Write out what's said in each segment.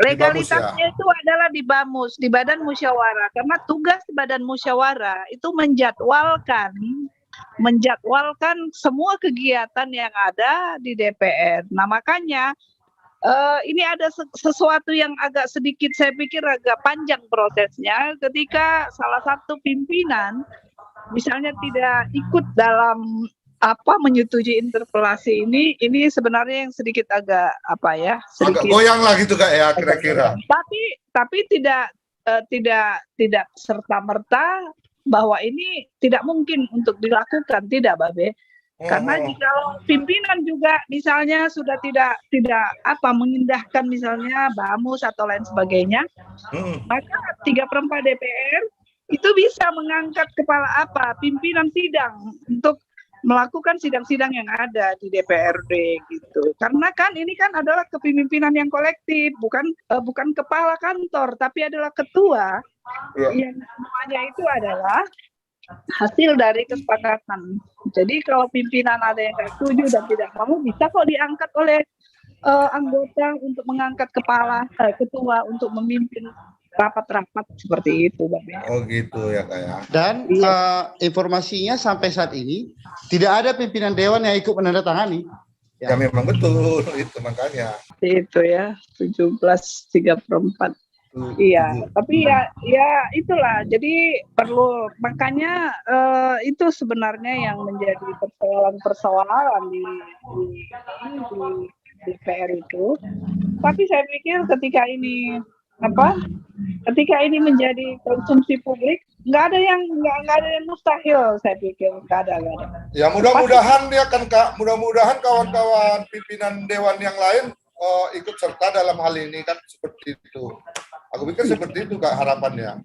Di Bamus ya. Legalitasnya itu adalah di BAMUS, di Badan Musyawarah. Karena tugas Badan Musyawarah itu menjadwalkan semua kegiatan yang ada di DPR. Nah, makanya ini ada sesuatu yang agak sedikit, saya pikir agak panjang prosesnya ketika salah satu pimpinan misalnya tidak ikut dalam menyetujui interpelasi ini sebenarnya yang sedikit agak agak goyang lah gitu Kak ya kira-kira. Tapi tidak serta-merta bahwa ini tidak mungkin untuk dilakukan, tidak Babe. Karena jika pimpinan juga misalnya sudah tidak mengindahkan misalnya BAMUS atau lain sebagainya, maka 3/4 DPR itu bisa mengangkat kepala pimpinan sidang untuk melakukan sidang-sidang yang ada di DPRD gitu. Karena kan ini kan adalah kepemimpinan yang kolektif, bukan kepala kantor, tapi adalah ketua yang semuanya itu adalah hasil dari kesepakatan. Jadi kalau pimpinan ada yang tidak setuju dan tidak mau, bisa kok diangkat oleh anggota untuk mengangkat ketua untuk memimpin rapat-rapat seperti itu, Bang. Oh gitu ya Kak ya. Dan informasinya sampai saat ini tidak ada pimpinan dewan yang ikut menandatangani. Ya memang betul itu makanya. Itu ya 17/3/4. Iya, tapi ya itulah. Jadi makanya itu sebenarnya yang menjadi persoalan di DPR itu. Tapi saya pikir ketika ini menjadi konsumsi publik, nggak ada yang mustahil, saya pikir nggak ada. Ya mudah-mudahan ya kan Kak, mudah-mudahan kawan-kawan pimpinan dewan yang lain ikut serta dalam hal ini kan seperti itu. Aku pikir seperti itu Kak harapannya.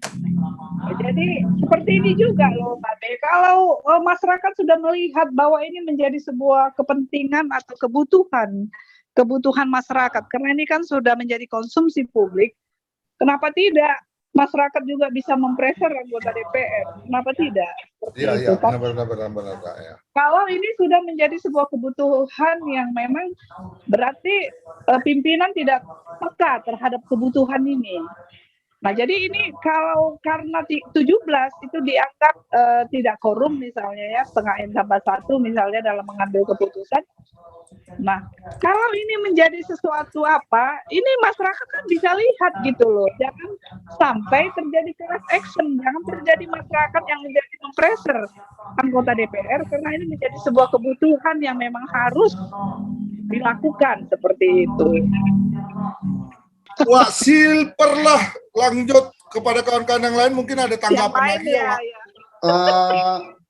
Jadi seperti ini juga loh Pak. Kalau masyarakat sudah melihat bahwa ini menjadi sebuah kepentingan atau kebutuhan masyarakat, karena ini kan sudah menjadi konsumsi publik, kenapa tidak masyarakat juga bisa mempreser anggota DPR? Kenapa tidak? Iya, benar ya. Kalau ini sudah menjadi sebuah kebutuhan yang memang berarti pimpinan tidak peka terhadap kebutuhan ini. Nah, jadi ini karena 17 itu dianggap tidak korum misalnya ya, setengah N+1 misalnya dalam mengambil keputusan. Nah, kalau ini menjadi sesuatu ini masyarakat kan bisa lihat gitu loh. Jangan sampai terjadi class action, jangan terjadi masyarakat yang menjadi mempreser anggota DPR karena ini menjadi sebuah kebutuhan yang memang harus dilakukan seperti itu. Wah, silperlah. Lanjut kepada kawan-kawan yang lain, mungkin ada tanggapan lagi ya.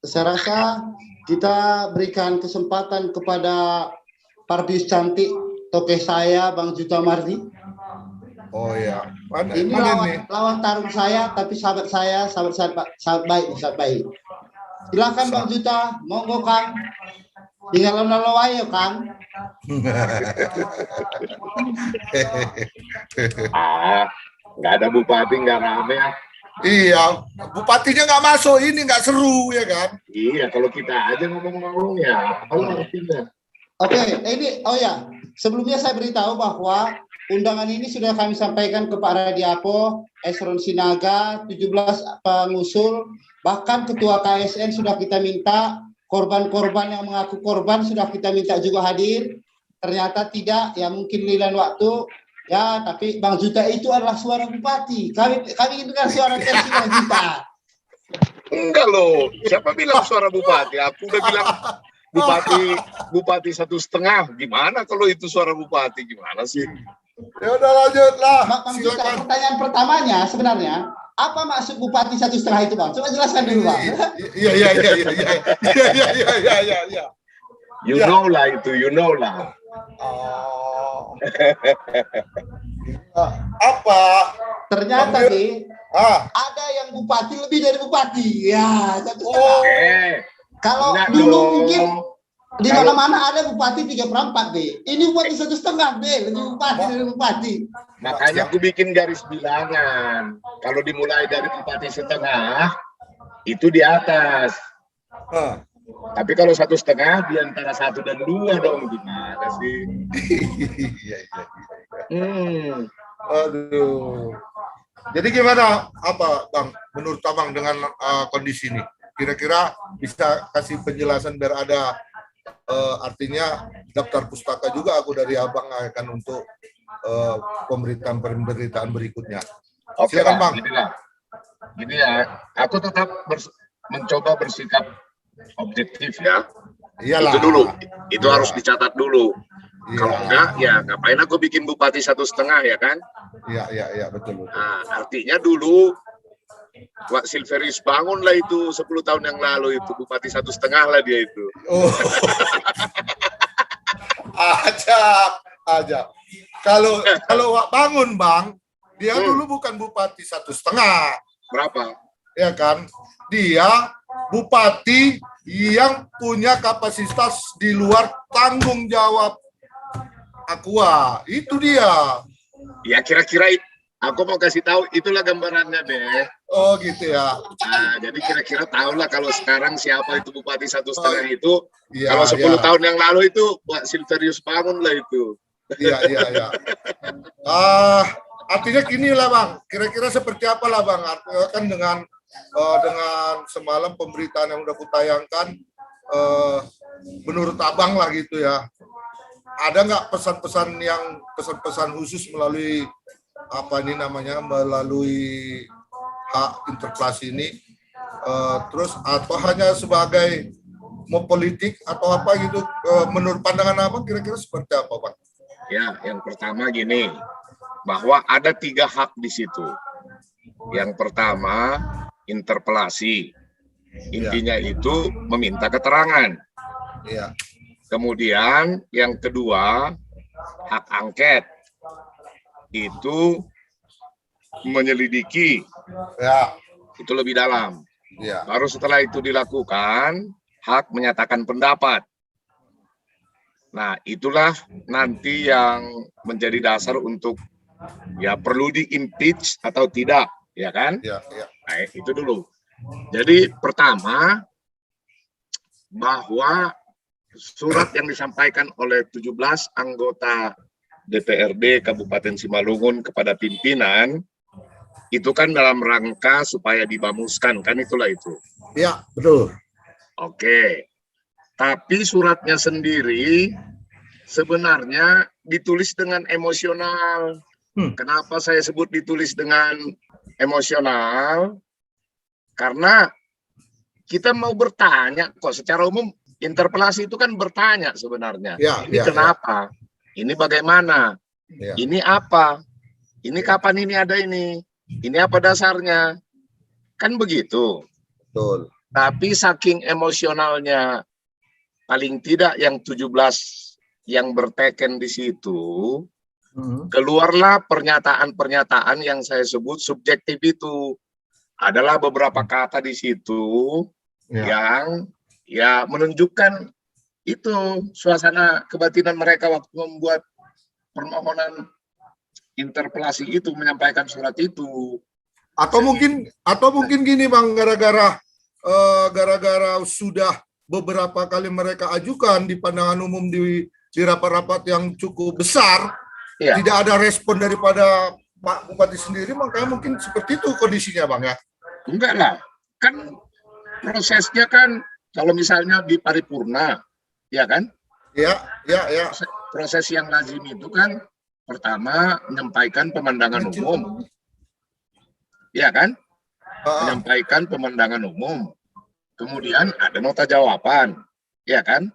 Saya rasa kita berikan kesempatan kepada Parbius Cantik, tokoh saya Bang Juta Mardi. Oh ya. Ini lawan tarung saya, tapi sahabat baik. Silakan Bang Juta, monggo Kang. Tinggal lawan Kang. Nggak ada bupati, nggak rame ya. Iya, bupatinya nggak masuk, ini nggak seru ya kan? Iya, kalau kita aja ngomong-ngomong ya, apa artinya? Oke, ini sebelumnya saya beritahu bahwa undangan ini sudah kami sampaikan ke Pak Radiapo, Esron Sinaga, 17 pengusul, bahkan Ketua KSN sudah kita minta, korban-korban yang mengaku korban sudah kita minta juga hadir. Ternyata tidak, ya mungkin lilan waktu. Ya, tapi Bang Juta itu adalah suara bupati. Kami ingin dengar suara versi Bang Juta. Enggak loh, siapa bilang suara bupati? Aku udah bilang bupati 1,5. Gimana kalau itu suara bupati? Gimana sih? Ya udah lanjutlah. Bang Juta, pertanyaan pertamanya sebenarnya apa maksud bupati 1,5 itu Bang? Coba jelaskan dulu Bang. Iya. You know lah. Oh. Apa? Ternyata ada yang bupati lebih dari bupati. Ya, 1,5. Kalau dulu mungkin di mana-mana ada bupati 3/4 B. Ini bupati 1,5 B, lebih bupati dari bupati. Makanya aku bikin garis bilangan. Kalau dimulai dari bupati 1,5 itu di atas. Tapi kalau 1,5 di antara 1 dan 2 dong, gimana sih? Aduh. Jadi gimana apa Bang menurut Abang dengan kondisi ini? Kira-kira bisa kasih penjelasan biar ada artinya daftar pustaka juga aku dari Abang akan untuk pemberitaan berikutnya. Oke Silakan lah, Bang. gini ya, aku tetap mencoba bersikap objektif ya. Iyalah. Itu dulu, itu Iya. harus dicatat dulu. Iya. Kalau enggak, ya ngapain aku bikin bupati 1,5 ya kan? Iya, betul. Nah, artinya dulu Wak Silverius bangun lah itu 10 tahun yang lalu itu bupati 1,5 lah dia itu. Oh. Ajab. Kalau Wak bangun Bang, dia dulu bukan bupati 1,5. Berapa? Ya kan? Dia bupati yang punya kapasitas di luar tanggung jawab Aqua. Itu dia. Ya kira-kira aku mau kasih tahu itulah gambarannya deh. Oh gitu ya. Nah, jadi kira-kira tahulah kalau sekarang siapa itu bupati 1,5 itu. Iya, Kalau 10 iya. tahun yang lalu itu Wak Silverius bangun lah itu. Iya. Artinya gini lah Bang, kira-kira seperti apa lah Bang, kan dengan semalam pemberitaan yang udah kutayangkan, menurut Abang lah gitu ya, ada nggak pesan-pesan khusus melalui melalui hak interpelasi ini, terus atau hanya sebagai mau politik atau apa gitu, menurut pandangan Abang kira-kira seperti apa Bang? Ya, yang pertama gini, bahwa ada 3 hak di situ. Yang pertama, interpelasi. Intinya itu meminta keterangan. Iya. Kemudian yang kedua, hak angket. Itu menyelidiki. Ya. Itu lebih dalam. Ya. Baru setelah itu dilakukan, hak menyatakan pendapat. Nah, itulah nanti yang menjadi dasar untuk ya perlu di-impeach atau tidak, ya kan? Ya. Nah, itu dulu. Jadi pertama, bahwa surat yang disampaikan oleh 17 anggota DPRD Kabupaten Simalungun kepada pimpinan, itu kan dalam rangka supaya dibamuskan, kan itulah itu. Ya, betul. Oke. Tapi suratnya sendiri sebenarnya ditulis dengan emosional. Kenapa saya sebut ditulis dengan emosional? Karena kita mau bertanya kok secara umum, interpelasi itu kan bertanya sebenarnya. Ini kenapa? Ini bagaimana? Ini apa? Ini kapan ini ada ini? Ini apa dasarnya? Kan begitu. Betul. Tapi saking emosionalnya, paling tidak yang 17 yang berteken di situ, keluarlah pernyataan-pernyataan yang saya sebut subjektif itu. Adalah beberapa kata di situ yang ya menunjukkan itu suasana kebatinan mereka waktu membuat permohonan interpelasi itu, menyampaikan surat itu. Atau mungkin gini Bang, gara-gara sudah beberapa kali mereka ajukan di pandangan umum di rapat-rapat yang cukup besar, tidak ada respon daripada Pak Bupati sendiri, makanya mungkin seperti itu kondisinya Bang ya? Enggak lah, kan prosesnya kan kalau misalnya di paripurna, ya kan? Ya. Proses yang lazim itu kan pertama menyampaikan pemandangan umum, ya kan? Menyampaikan pemandangan umum, kemudian ada nota jawaban, ya kan?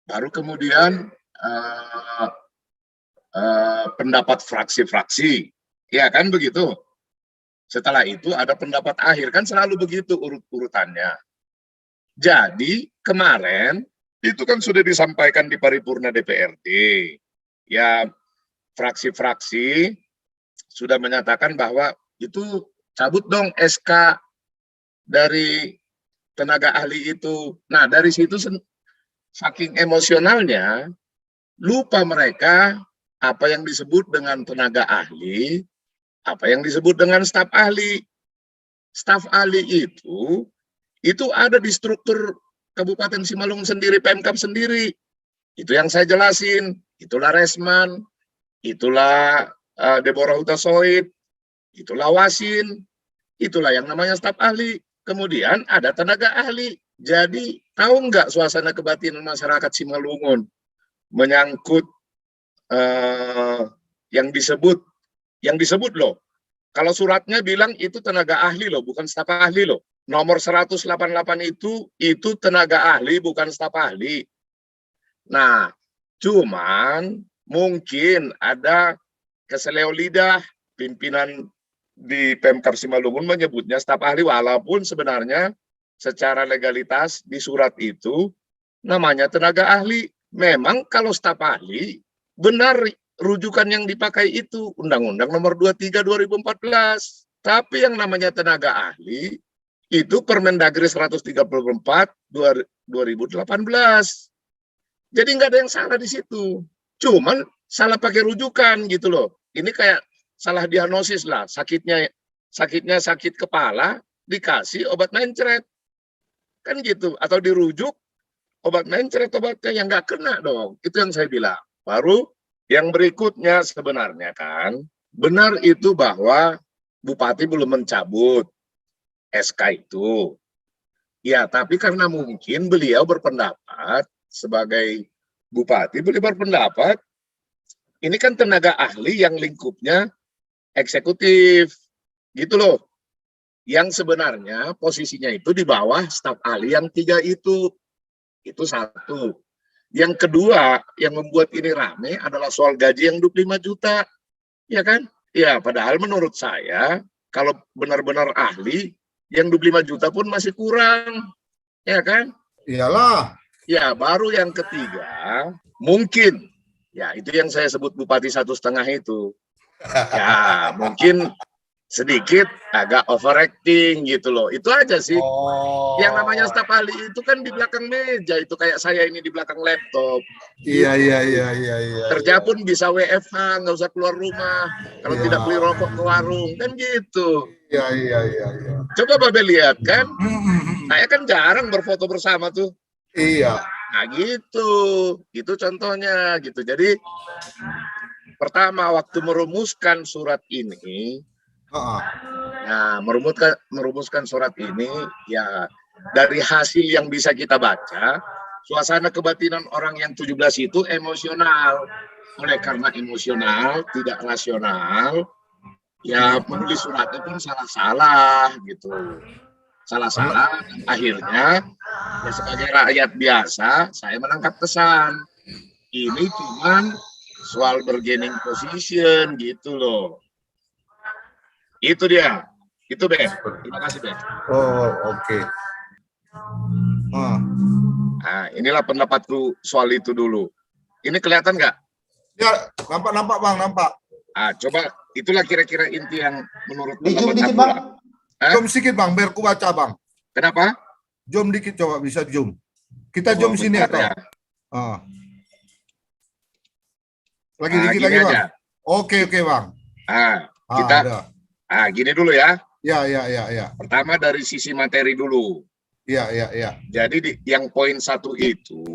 Baru kemudian pendapat fraksi-fraksi, ya kan begitu. Setelah itu ada pendapat akhir, kan selalu begitu urut-urutannya. Jadi kemarin itu kan sudah disampaikan di paripurna DPRD, ya fraksi-fraksi sudah menyatakan bahwa itu cabut dong SK dari tenaga ahli itu. Nah dari situ saking emosionalnya lupa mereka apa yang disebut dengan tenaga ahli, apa yang disebut dengan staf ahli. Staf ahli itu ada di struktur Kabupaten Simalungun sendiri, Pemkab sendiri. Itu yang saya jelasin. Itulah Resman, itulah Deborah Hutasoid, itulah Wasin, itulah yang namanya staf ahli. Kemudian ada tenaga ahli. Jadi tahu nggak suasana kebatinan masyarakat Simalungun menyangkut yang disebut loh. Kalau suratnya bilang itu tenaga ahli loh, bukan staf ahli loh. Nomor 188 itu tenaga ahli, bukan staf ahli. Nah, cuman mungkin ada keseleo lidah pimpinan di Pemkab Simalungun menyebutnya staf ahli, walaupun sebenarnya secara legalitas di surat itu namanya tenaga ahli. Memang kalau staf ahli, benar rujukan yang dipakai itu Undang-Undang Nomor 23 2014. Tapi yang namanya tenaga ahli itu Permendagri 134 2018. Jadi nggak ada yang salah di situ. Cuman salah pakai rujukan gitu loh. Ini kayak salah diagnosis lah. Sakitnya sakit kepala, dikasih obat mencret. Kan gitu. Atau dirujuk obat mencret, obatnya yang nggak kena dong. Itu yang saya bilang. Baru yang berikutnya sebenarnya kan, benar itu bahwa Bupati belum mencabut SK itu. Ya, tapi karena mungkin beliau berpendapat sebagai Bupati, beliau berpendapat ini kan tenaga ahli yang lingkupnya eksekutif, gitu loh. Yang sebenarnya posisinya itu di bawah staf ahli yang 3 itu. Itu satu. Yang kedua, yang membuat ini rame adalah soal gaji yang 25 juta. Ya kan? Ya, padahal menurut saya, kalau benar-benar ahli, yang 25 juta pun masih kurang. Ya kan? Iyalah. Ya, baru yang ketiga, mungkin. Ya, itu yang saya sebut Bupati 1,5 itu. Ya, mungkin sedikit agak overacting gitu loh. Itu aja sih. Oh. Yang namanya staf ahli itu kan di belakang meja, itu kayak saya ini di belakang laptop. Iya. Kerja pun bisa WFH, nggak usah keluar rumah. Kalau Iya. tidak beli rokok ke warung, kan gitu. Iya. Coba Babe lihat kan, saya kan jarang berfoto bersama tuh. Iya. Nah gitu, itu contohnya gitu. Jadi pertama waktu merumuskan surat ini, nah merumuskan surat ini ya dari hasil yang bisa kita baca, suasana kebatinan orang yang 17 itu emosional. Oleh karena emosional, tidak rasional, ya menulis suratnya pun salah-salah gitu. Salah-salah, dan akhirnya ya sebagai rakyat biasa, saya menangkap kesan. Ini cuman soal bargaining position gitu loh. Itu dia. Itu Beb. Terima kasih Beb. Oh, oke. Nah, inilah pendapatku soal itu dulu. Ini kelihatan nggak? Ya, nampak Bang, nampak. Ah, coba itulah kira-kira inti yang menurut Di zoom pendapat dikit aku Bang. lah. Zoom sedikit Bang, biar ku baca Bang. Kenapa? Zoom dikit coba, bisa zoom. Kita zoom sini bentar atau? ya. Lagi Nah, dikit gini lagi Bang. aja. Oke Bang. Kita ada. gini dulu ya. Ya. Pertama dari sisi materi dulu. Ya. Jadi yang poin 1 itu,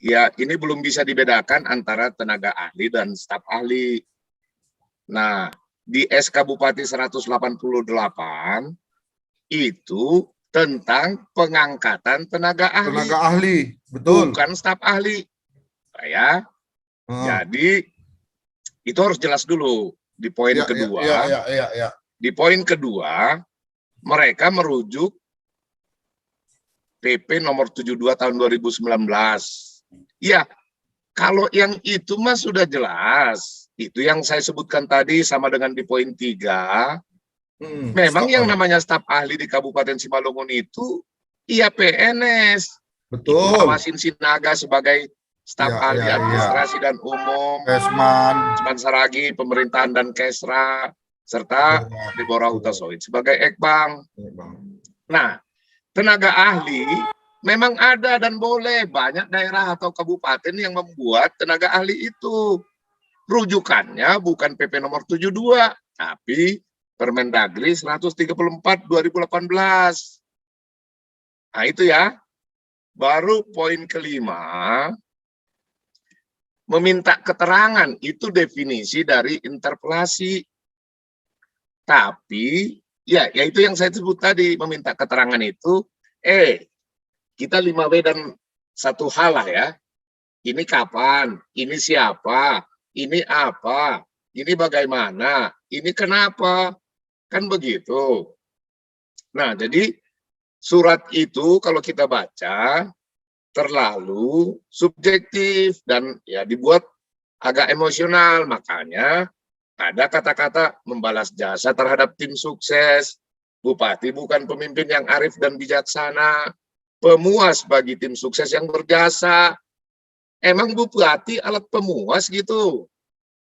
ya ini belum bisa dibedakan antara tenaga ahli dan staf ahli. Nah, di SK Bupati 188 itu tentang pengangkatan tenaga ahli. Tenaga ahli, betul. Bukan staf ahli. Ya. Jadi itu harus jelas dulu di poin kedua. Ya. Di poin kedua, mereka merujuk PP nomor 72 tahun 2019. Ya, kalau yang itu mah sudah jelas. Itu yang saya sebutkan tadi sama dengan di poin 3. Memang yang namanya staf ahli di Kabupaten Simalungun itu iya PNS. Betul. Awasin Sinaga sebagai staf ahli administrasi dan umum. Kesman Saragi, pemerintahan dan Kesra, serta Deborah Hutasoid sebagai Ekbang. Nah, tenaga ahli memang ada dan boleh. Banyak daerah atau kabupaten yang membuat tenaga ahli itu. Rujukannya bukan PP nomor 72, tapi Permendagri 134 2018. Nah itu ya. Baru poin kelima, meminta keterangan, itu definisi dari interpelasi. Tapi ya itu yang saya sebut tadi, meminta keterangan itu kita 5W dan satu hal lah ya. Ini kapan, ini siapa, ini apa, ini bagaimana, ini kenapa, kan begitu. Nah, jadi surat itu kalau kita baca terlalu subjektif dan ya dibuat agak emosional, makanya ada kata-kata membalas jasa terhadap tim sukses, Bupati bukan pemimpin yang arif dan bijaksana, pemuas bagi tim sukses yang berjasa. Emang Bupati alat pemuas gitu?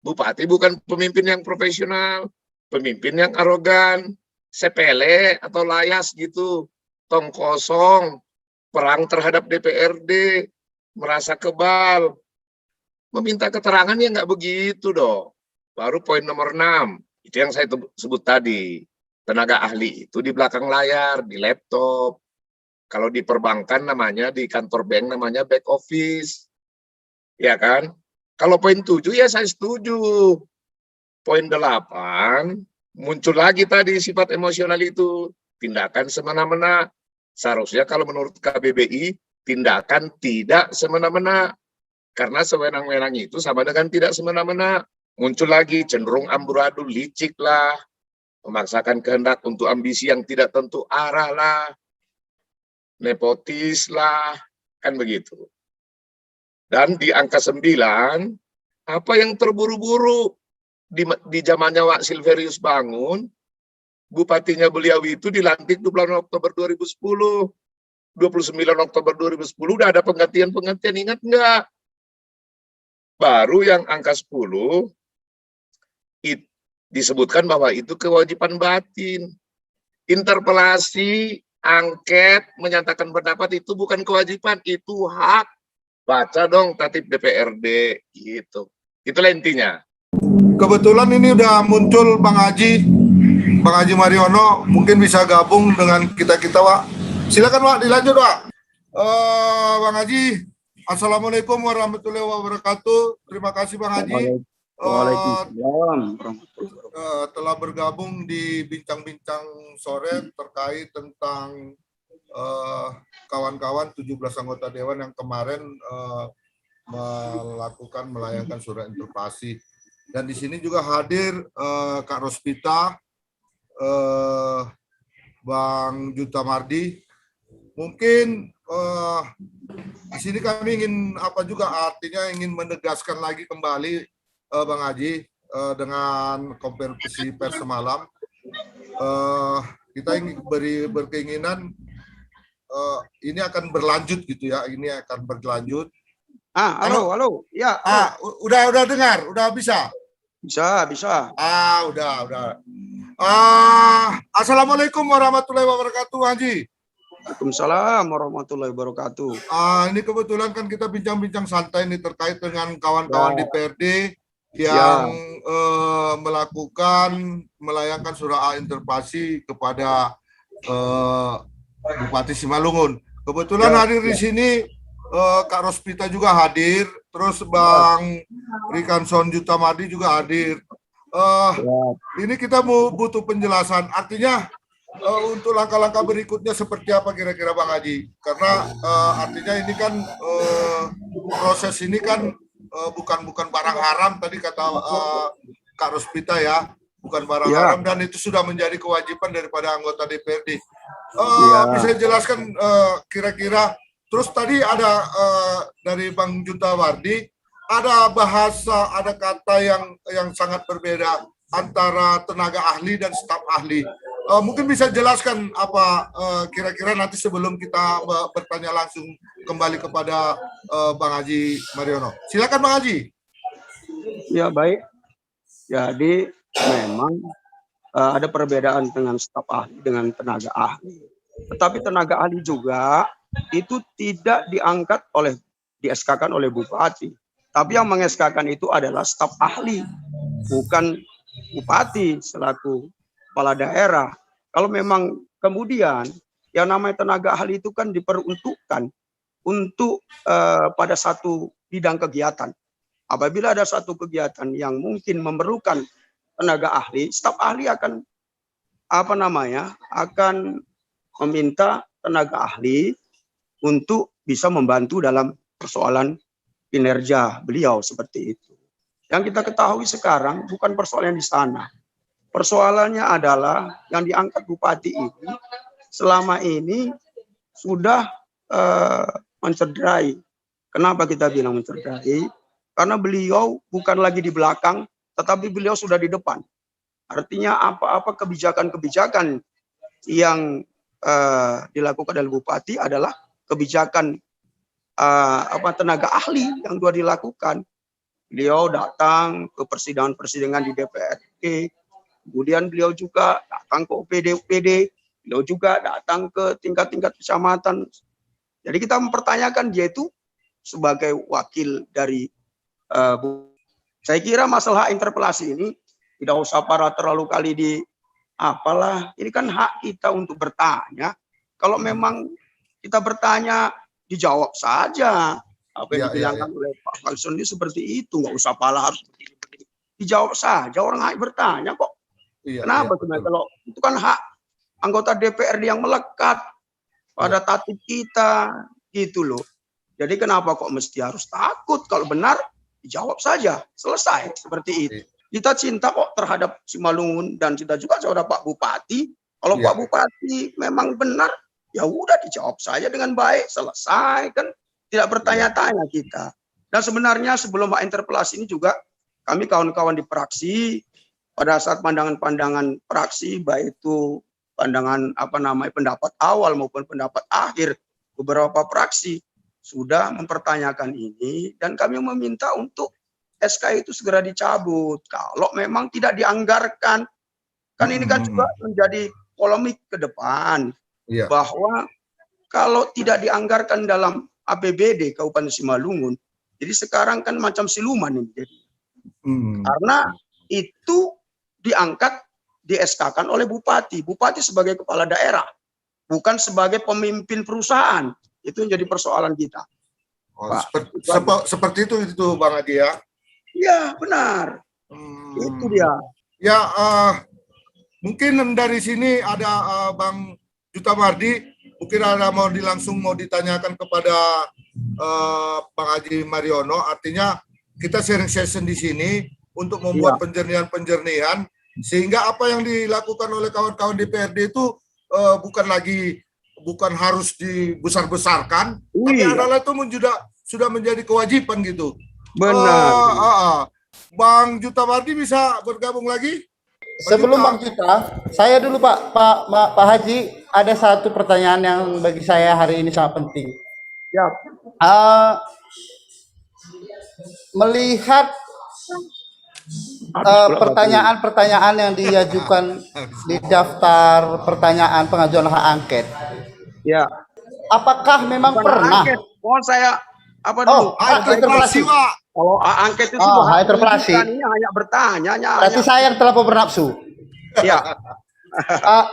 Bupati bukan pemimpin yang profesional, pemimpin yang arogan, sepele atau layas gitu, tong kosong, perang terhadap DPRD, merasa kebal. Meminta keterangan ya nggak begitu dong. Baru poin nomor 6, itu yang saya sebut tadi. Tenaga ahli itu di belakang layar, di laptop. Kalau di perbankan namanya, di kantor bank namanya back office. Ya kan? Kalau poin 7 ya saya setuju. Poin 8, muncul lagi tadi sifat emosional itu. Tindakan semena-mena. Seharusnya kalau menurut KBBI, tindakan tidak semena-mena. Karena sewenang-wenang itu sama dengan tidak semena-mena. Muncul lagi cenderung amburadul, licik lah. Memaksakan kehendak untuk ambisi yang tidak tentu arah lah. Nepotis lah. Kan begitu. Dan di angka 9, apa yang terburu-buru di zamannya Wak Silverius Bangun, bupatinya beliau itu dilantik 28 Oktober 2010. 29 Oktober 2010 udah ada penggantian-penggantian, ingat nggak? Baru yang angka 10 disebutkan bahwa itu kewajiban batin. Interpelasi, angket, menyatakan pendapat itu bukan kewajiban, itu hak. Baca dong tatip DPRD gitu. Itulah intinya. Kebetulan ini udah muncul Bang Haji Mariono, mungkin bisa gabung dengan kita Wak. Silakan Wak, dilanjut Wak. Bang Haji, Assalamualaikum warahmatullahi wabarakatuh. Terima kasih Bang Haji. Waalaikumsalam. Telah bergabung di bincang-bincang sore terkait tentang kawan-kawan 17 anggota Dewan yang kemarin melayangkan surat interpelasi. Dan di sini juga hadir Kak Rospita, Bang Juta Mardi. Mungkin di sini kami ingin artinya ingin menegaskan lagi kembali Bang Haji dengan konferensi pers semalam. Kita ingin berkeinginan ini akan berlanjut gitu ya, ini akan berlanjut. Halo. Ya. Udah dengar, udah bisa. Bisa. Udah. Assalamualaikum warahmatullahi wabarakatuh, Haji. Waalaikumsalam warahmatullahi wabarakatuh. Ini kebetulan kan kita bincang-bincang santai ini terkait dengan kawan-kawan DPRD yang melayangkan surat interpelasi kepada Bupati Simalungun. Kebetulan hadir di sini Kak Rospita juga hadir, terus Bang Rikanson Juta Mardi juga hadir. Ini kita butuh penjelasan. Artinya untuk langkah-langkah berikutnya seperti apa kira-kira Bang Haji? Karena artinya ini kan proses ini kan bukan barang haram tadi kata Kak Rospita ya, bukan barang haram dan itu sudah menjadi kewajiban daripada anggota DPRD. Bisa jelaskan kira-kira? Terus tadi ada dari Bang Juta Mardi ada bahasa, ada kata yang sangat berbeda antara tenaga ahli dan staf ahli. Mungkin bisa jelaskan apa kira-kira nanti sebelum kita bertanya langsung kembali kepada Bang Haji Mariono. Silakan Bang Haji. Ya baik. Jadi memang ada perbedaan dengan staf ahli dengan tenaga ahli. Tetapi tenaga ahli juga itu tidak diangkat di-SK-kan oleh Bupati. Tapi yang meng-SK-kan itu adalah staf ahli, bukan Bupati selaku kepala daerah. Kalau memang kemudian yang namanya tenaga ahli itu kan diperuntukkan untuk pada satu bidang kegiatan. apabila ada satu kegiatan yang mungkin memerlukan tenaga ahli, staf ahli akan akan meminta tenaga ahli untuk bisa membantu dalam persoalan kinerja beliau seperti itu. Yang kita ketahui sekarang bukan persoalan di sana. Persoalannya adalah yang diangkat bupati ini selama ini sudah mencederai. Kenapa kita bilang mencederai? Karena beliau bukan lagi di belakang, tetapi beliau sudah di depan. Artinya apa-apa kebijakan-kebijakan yang dilakukan oleh bupati adalah kebijakan tenaga ahli yang sudah dilakukan. Beliau datang ke persidangan-persidangan di DPRD, kemudian beliau juga datang ke OPD-OPD, beliau juga datang ke tingkat-tingkat kecamatan. Jadi kita mempertanyakan dia itu sebagai wakil dari saya kira masalah interpelasi ini tidak usah para terlalu kali di apalah, ini kan hak kita untuk bertanya. Kalau memang kita bertanya, dijawab saja. Apa yang dibilangkan oleh Pak Falson ini seperti itu, nggak usah pala harus begini. Dijawab saja, orang hak bertanya kok. Kenapa sebenarnya kalau itu kan hak anggota DPRD yang melekat pada tatib kita gitu loh. Jadi kenapa kok mesti harus takut? Kalau benar dijawab saja, selesai seperti itu. Kita cinta kok terhadap Simalungun dan cinta juga saudara Pak Bupati. Kalau Pak Bupati memang benar, ya udah dijawab saja dengan baik, selesai kan. Tidak bertanya-tanya kita. Dan sebenarnya sebelum interpelasi ini juga kami kawan-kawan di praksi pada saat pandangan-pandangan praksi, baik itu pandangan pendapat awal maupun pendapat akhir beberapa praksi sudah mempertanyakan ini, dan kami meminta untuk SK itu segera dicabut kalau memang tidak dianggarkan. Kan ini kan juga menjadi polemik ke depan bahwa kalau tidak dianggarkan dalam APBD Kabupaten Simalungun, jadi sekarang kan macam siluman ini. Karena itu diangkat, di-SK-kan oleh bupati. Bupati sebagai kepala daerah, bukan sebagai pemimpin perusahaan. Itu yang jadi persoalan kita. Seperti itu Bang Haji ya? Iya, benar. Itu dia. Ya, mungkin dari sini ada Bang Juta Mardi, mungkin ada mau ditanyakan kepada Bang Haji Mariono. Artinya kita sharing session di sini untuk membuat penjernihan sehingga apa yang dilakukan oleh kawan-kawan DPRD itu bukan harus dibesar-besarkan, tapi adalah itu sudah menjadi kewajiban gitu. Benar. Bang Juta Mardi bisa bergabung lagi? Sebelum Bang Juta, saya dulu Pak Haji, ada satu pertanyaan yang bagi saya hari ini sangat penting. Ya. Melihat pertanyaan-pertanyaan yang diajukan di daftar pertanyaan pengajuan hak angket. Ya. Apakah memang pernah? Mohon saya dulu? Interpelasi. Kalau hak angket itu interpelasi. Ini hanya bertanya. Berarti saya yang terlalu bernafsu. Ya.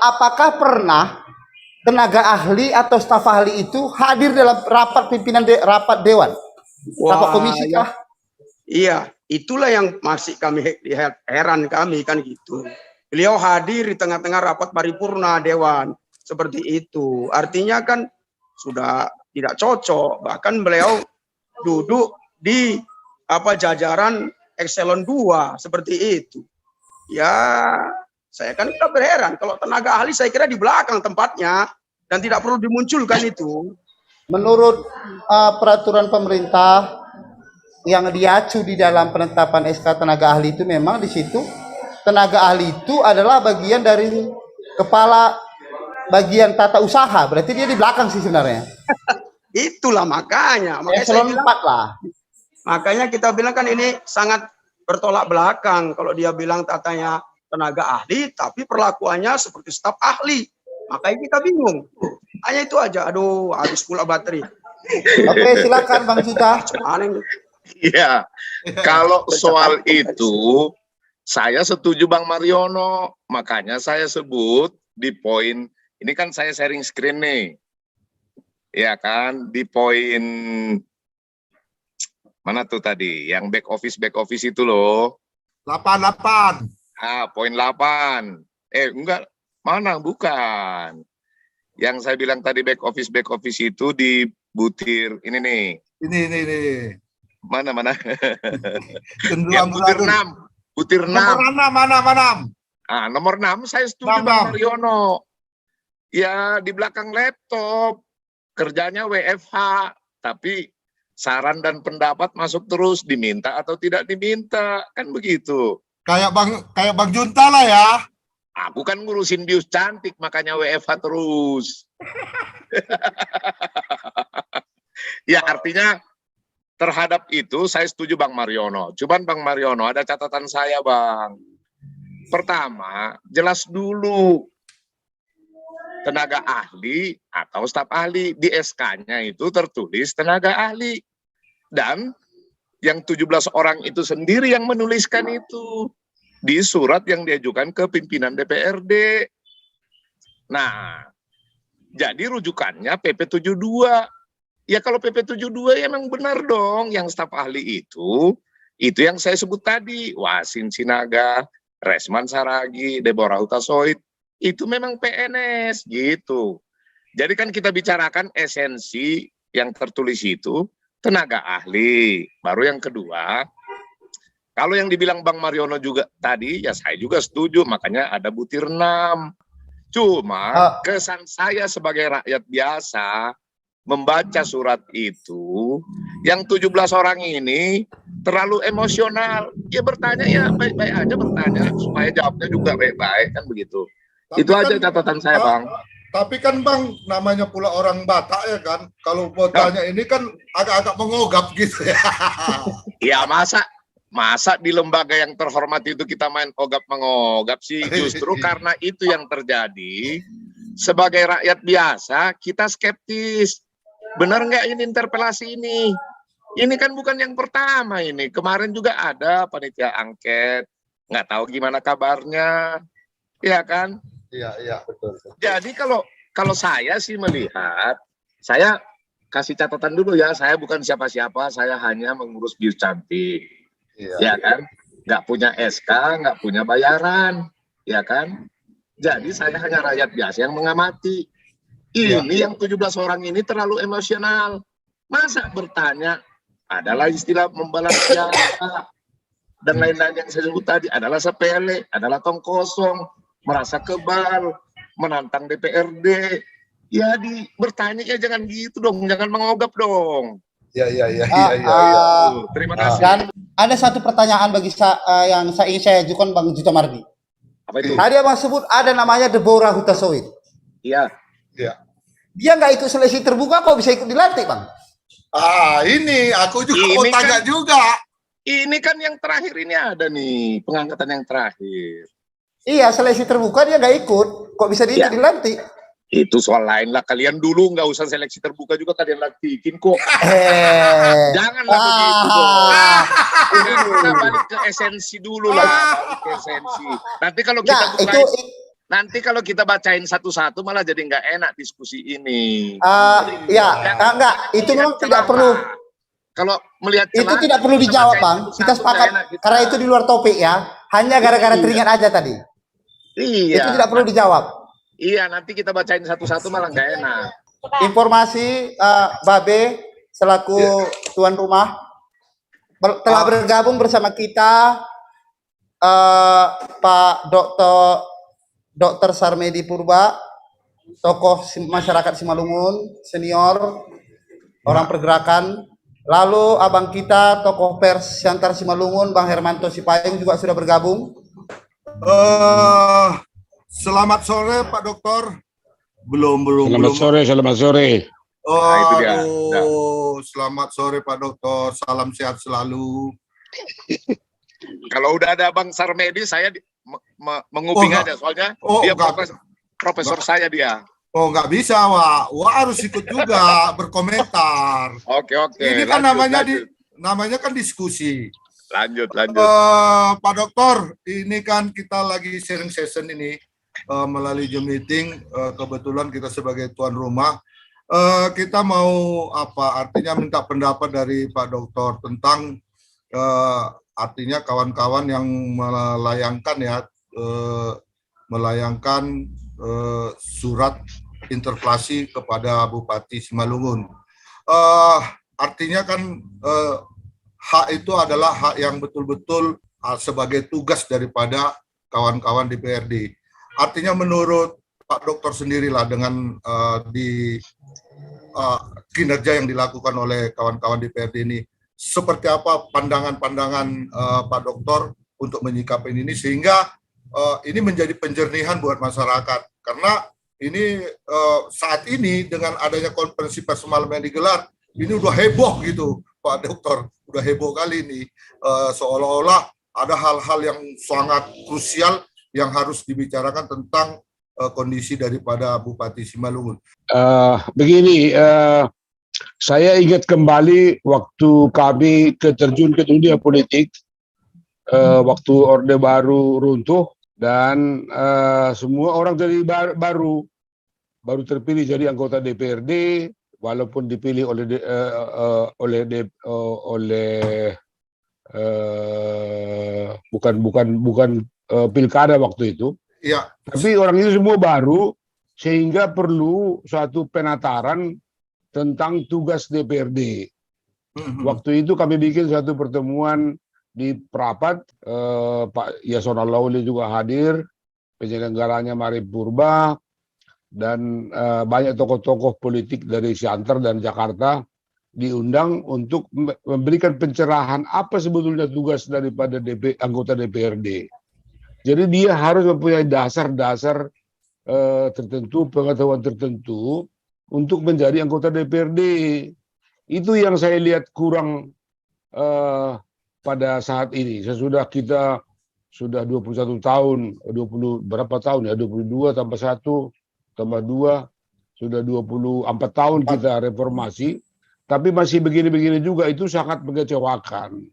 Apakah pernah tenaga ahli atau staf ahli itu hadir dalam rapat pimpinan rapat dewan? Rapat komisi kah? Iya, itulah yang masih kami heran kami kan gitu. Beliau hadir di tengah-tengah rapat paripurna dewan seperti itu. Artinya kan sudah tidak cocok. Bahkan beliau duduk di jajaran Excelon 2 seperti itu. Ya, saya kan kita berheran kalau tenaga ahli saya kira di belakang tempatnya dan tidak perlu dimunculkan itu. Menurut peraturan pemerintah yang diacu di dalam penetapan SK tenaga ahli itu memang di situ tenaga ahli itu adalah bagian dari kepala bagian tata usaha, berarti dia di belakang sih sebenarnya. Itulah makanya saya bilang, makanya kita bilang kan ini sangat bertolak belakang kalau dia bilang tatanya tenaga ahli tapi perlakuannya seperti staf ahli. Makanya kita bingung. Hanya itu aja. Aduh, habis pula baterai. Oke, silakan Bang Juta. Iya, kalau soal itu saya setuju Bang Mariono, makanya saya sebut di poin ini kan saya sharing screen nih, ya kan di poin Mana tuh tadi? Yang back office itu loh. 88. Poin 8. Enggak. Mana? Bukan. Yang saya bilang tadi back office itu di butir ini nih. Ini. Mana? Yang Butir 6. Mana? Nomor 6 saya setuju Bang Mariono. Ya di belakang laptop. Kerjanya WFH. Tapi saran dan pendapat masuk terus, diminta atau tidak diminta. Kan begitu. Kayak Bang Junta lah ya. Aku kan ngurusin bius cantik, makanya WFH terus. Ya artinya terhadap itu saya setuju Bang Mariono. Cuman Bang Mariono ada catatan saya Bang. Pertama, jelas dulu tenaga ahli atau staf ahli. Di SK-nya itu tertulis tenaga ahli. Dan yang 17 orang itu sendiri yang menuliskan itu. Di surat yang diajukan ke pimpinan DPRD. Nah, jadi rujukannya PP 72. Ya kalau PP 72 ya emang benar dong yang staf ahli itu yang saya sebut tadi, Wasin Sinaga, Resman Saragi, Deborah Hutasoid, itu memang PNS gitu. Jadi kan kita bicarakan esensi yang tertulis itu tenaga ahli. Baru yang kedua, kalau yang dibilang Bang Mariono juga tadi, ya saya juga setuju, makanya ada butir 6. Cuma kesan saya sebagai rakyat biasa membaca surat itu, yang 17 orang ini terlalu emosional. Ya bertanya ya baik-baik aja bertanya, supaya jawabnya juga baik-baik, kan begitu. Tapi Itu aja kan, catatan saya Bang. Tapi kan Bang, namanya pula orang Batak ya kan, kalau mau tanya ini kan agak-agak mengogap gitu ya. Ya masa di lembaga yang terhormat itu kita main ogap-mengogap sih. Justru karena itu yang terjadi, sebagai rakyat biasa kita skeptis. Benar nggak ini interpelasi ini? Ini kan bukan yang pertama ini. Kemarin juga ada panitia angket, nggak tahu gimana kabarnya, ya kan? Iya betul. Jadi kalau saya sih melihat, saya kasih catatan dulu ya, saya bukan siapa-siapa, saya hanya mengurus bius cantik. Ya kan, nggak punya SK, nggak punya bayaran, ya kan. Jadi saya hanya rakyat biasa yang mengamati. Ini yang 17 orang ini terlalu emosional. Masa bertanya, adalah istilah membalas jasa dan lain-lain yang saya sebut tadi adalah sepele, adalah tong kosong, merasa kebal, menantang DPRD. Ya bertanya ya jangan gitu dong, jangan mengogap dong. Iya. Terima kasih. Dan ada satu pertanyaan yang ingin saya ajukan Bang Juta Mardi. Apa itu? Tadi Abang sebut ada namanya Deborah Hutasoid. Iya. Dia nggak ikut seleksi terbuka, kok bisa ikut dilantik Bang? Ini aku juga mau tanya juga. Ini kan yang terakhir ini ada nih, pengangkatan yang terakhir. Iya, seleksi terbuka dia nggak ikut, kok bisa dilantik? Itu soal lain lah, kalian dulu nggak usah seleksi terbuka juga kalian lantikin kok. Janganlah begitu dong. Kita balik ke esensi dulu lah, balik ke esensi. Nanti kalau kita nanti kalau kita bacain satu-satu malah jadi nggak enak diskusi ini. Enggak, itu memang tidak perlu. Kalau melihat itu tidak perlu dijawab Bang, kita sepakat karena itu di luar topik ya. Hanya gara-gara teringat aja tadi. Iya. Itu tidak perlu dijawab. Iya, nanti kita bacain satu-satu malah nggak enak. Informasi Babe selaku tuan rumah telah bergabung bersama kita Pak Dr. Sarmedi Purba, tokoh masyarakat Simalungun, senior, orang pergerakan. Lalu abang kita, tokoh pers Siantar Simalungun, Bang Hermanto Sipayung juga sudah bergabung. Selamat sore Pak Dokter. Belum. Selamat sore. Itu dia. Selamat sore Pak Dokter. Salam sehat selalu. Kalau udah ada Bang Sarmedi, saya menguping aja, soalnya dia profesor saya dia. Oh, nggak bisa, Wak. Wak harus ikut juga berkomentar. Oke. Ini kan namanya kan diskusi. Lanjut. Pak Dokter, ini kan kita lagi sharing session ini melalui Zoom meeting. Kebetulan kita sebagai tuan rumah Kita mau artinya minta pendapat dari Pak Dokter tentang artinya kawan-kawan yang melayangkan surat interpelasi kepada Bupati Simalungun. Artinya kan hak itu adalah hak yang betul-betul sebagai tugas daripada kawan-kawan DPRD. Artinya menurut Pak Dokter sendirilah dengan kinerja yang dilakukan oleh kawan-kawan DPRD ini, seperti apa pandangan-pandangan Pak Dokter untuk menyikapi ini sehingga ini menjadi penjernihan buat masyarakat, karena ini saat ini dengan adanya konferensi pers malam yang digelar ini udah heboh gitu Pak Dokter, udah heboh kali ini, seolah-olah ada hal-hal yang sangat krusial yang harus dibicarakan tentang kondisi daripada Bupati Simalungun. Begini, saya ingat kembali waktu kami terjun ke dunia politik, waktu Orde Baru runtuh dan semua orang jadi baru terpilih jadi anggota DPRD, walaupun dipilih bukan pilkada waktu itu. Ya. Tapi orang itu semua baru, sehingga perlu suatu penataran tentang tugas DPRD. Waktu itu kami bikin suatu pertemuan di Prapat, Pak Yasona Lawli juga hadir, penyelenggaranya Mari Purba, dan banyak tokoh-tokoh politik dari Siantar dan Jakarta diundang untuk memberikan pencerahan apa sebetulnya tugas daripada anggota DPRD. Jadi dia harus mempunyai dasar-dasar tertentu, pengetahuan tertentu untuk menjadi anggota DPRD. Itu yang saya lihat kurang pada saat ini. Sesudah kita sudah 21 tahun, 20 berapa tahun ya? 22 tambah 1 tambah 2, sudah 24 tahun kita reformasi, tapi masih begini-begini juga, itu sangat mengecewakan.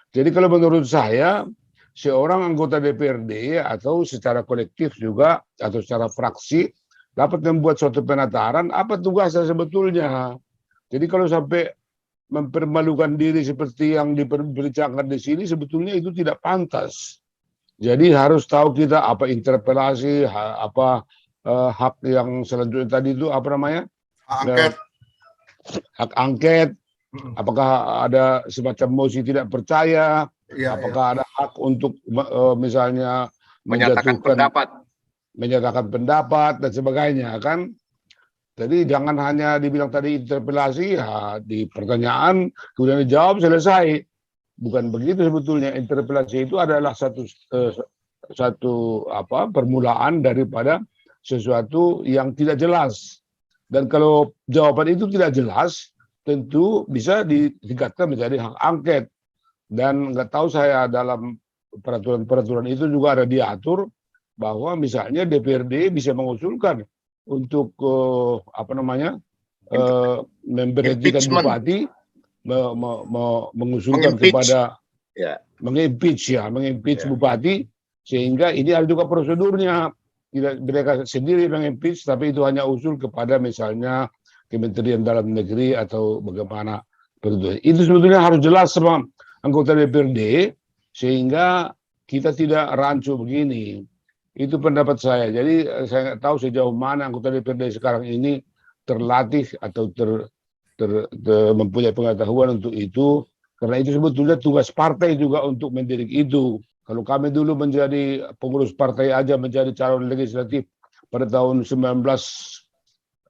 Jadi kalau menurut saya, seorang anggota DPRD atau secara kolektif juga atau secara fraksi dapat membuat suatu penataran apa tugasnya sebetulnya. Jadi kalau sampai mempermalukan diri seperti yang diberitakan di sini, sebetulnya itu tidak pantas. Jadi harus tahu kita apa interpelasi, apa hak yang selanjutnya tadi itu apa namanya? Angket. Hak angket. Apakah ada semacam mosi tidak percaya? Apakah ada hak untuk misalnya menyatakan pendapat dan sebagainya kan? Jadi jangan hanya dibilang tadi interpelasi, ya di pertanyaan kemudian dijawab selesai. Bukan begitu sebetulnya. Interpelasi itu adalah satu permulaan daripada sesuatu yang tidak jelas. Dan kalau jawaban itu tidak jelas, tentu bisa ditingkatkan menjadi hak angket. Dan nggak tahu saya dalam peraturan-peraturan itu juga ada diatur bahwa misalnya DPRD bisa mengusulkan untuk memberhentikan bupati, mengusulkan kepada mengimpeach bupati, sehingga ini ada juga prosedurnya. Tidak mereka sendiri mengimpeach, tapi itu hanya usul kepada misalnya Kementerian Dalam Negeri atau bagaimana. Itu sebetulnya harus jelas sama anggota DPRD sehingga kita tidak rancu begini. Itu pendapat saya. Jadi saya nggak tahu sejauh mana anggota DPRD sekarang ini terlatih atau mempunyai pengetahuan untuk itu, karena itu sebetulnya tugas partai juga untuk mendidik itu. Kalau kami dulu menjadi pengurus partai aja menjadi calon legislatif pada tahun 1998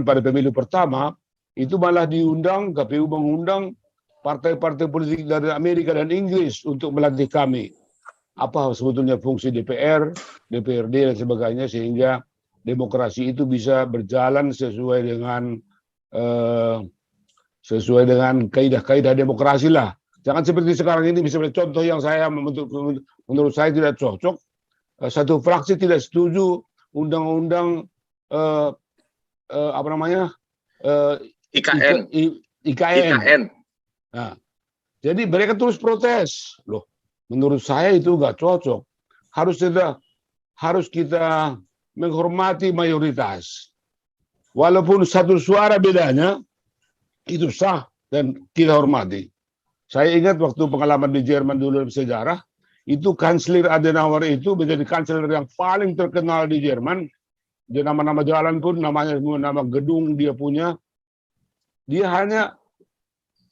pada pemilu pertama, itu malah diundang, KPU mengundang partai-partai politik dari Amerika dan Inggris untuk melatih kami. Apa sebetulnya fungsi DPR, DPRD dan sebagainya, sehingga demokrasi itu bisa berjalan sesuai dengan kaidah-kaidah demokrasi lah. Jangan seperti sekarang ini, misalnya contoh yang saya menurut saya tidak cocok, satu fraksi tidak setuju undang-undang IKN. Nah, jadi mereka terus protes. Loh, menurut saya itu nggak cocok. Harus kita menghormati mayoritas. walaupun satu suara bedanya, itu sah dan kita hormati. Saya ingat waktu pengalaman di Jerman dulu dalam sejarah, itu kanselir Adenauer itu menjadi kanselir yang paling terkenal di Jerman. Dia nama-nama jalan pun, namanya semua nama gedung dia punya. Dia hanya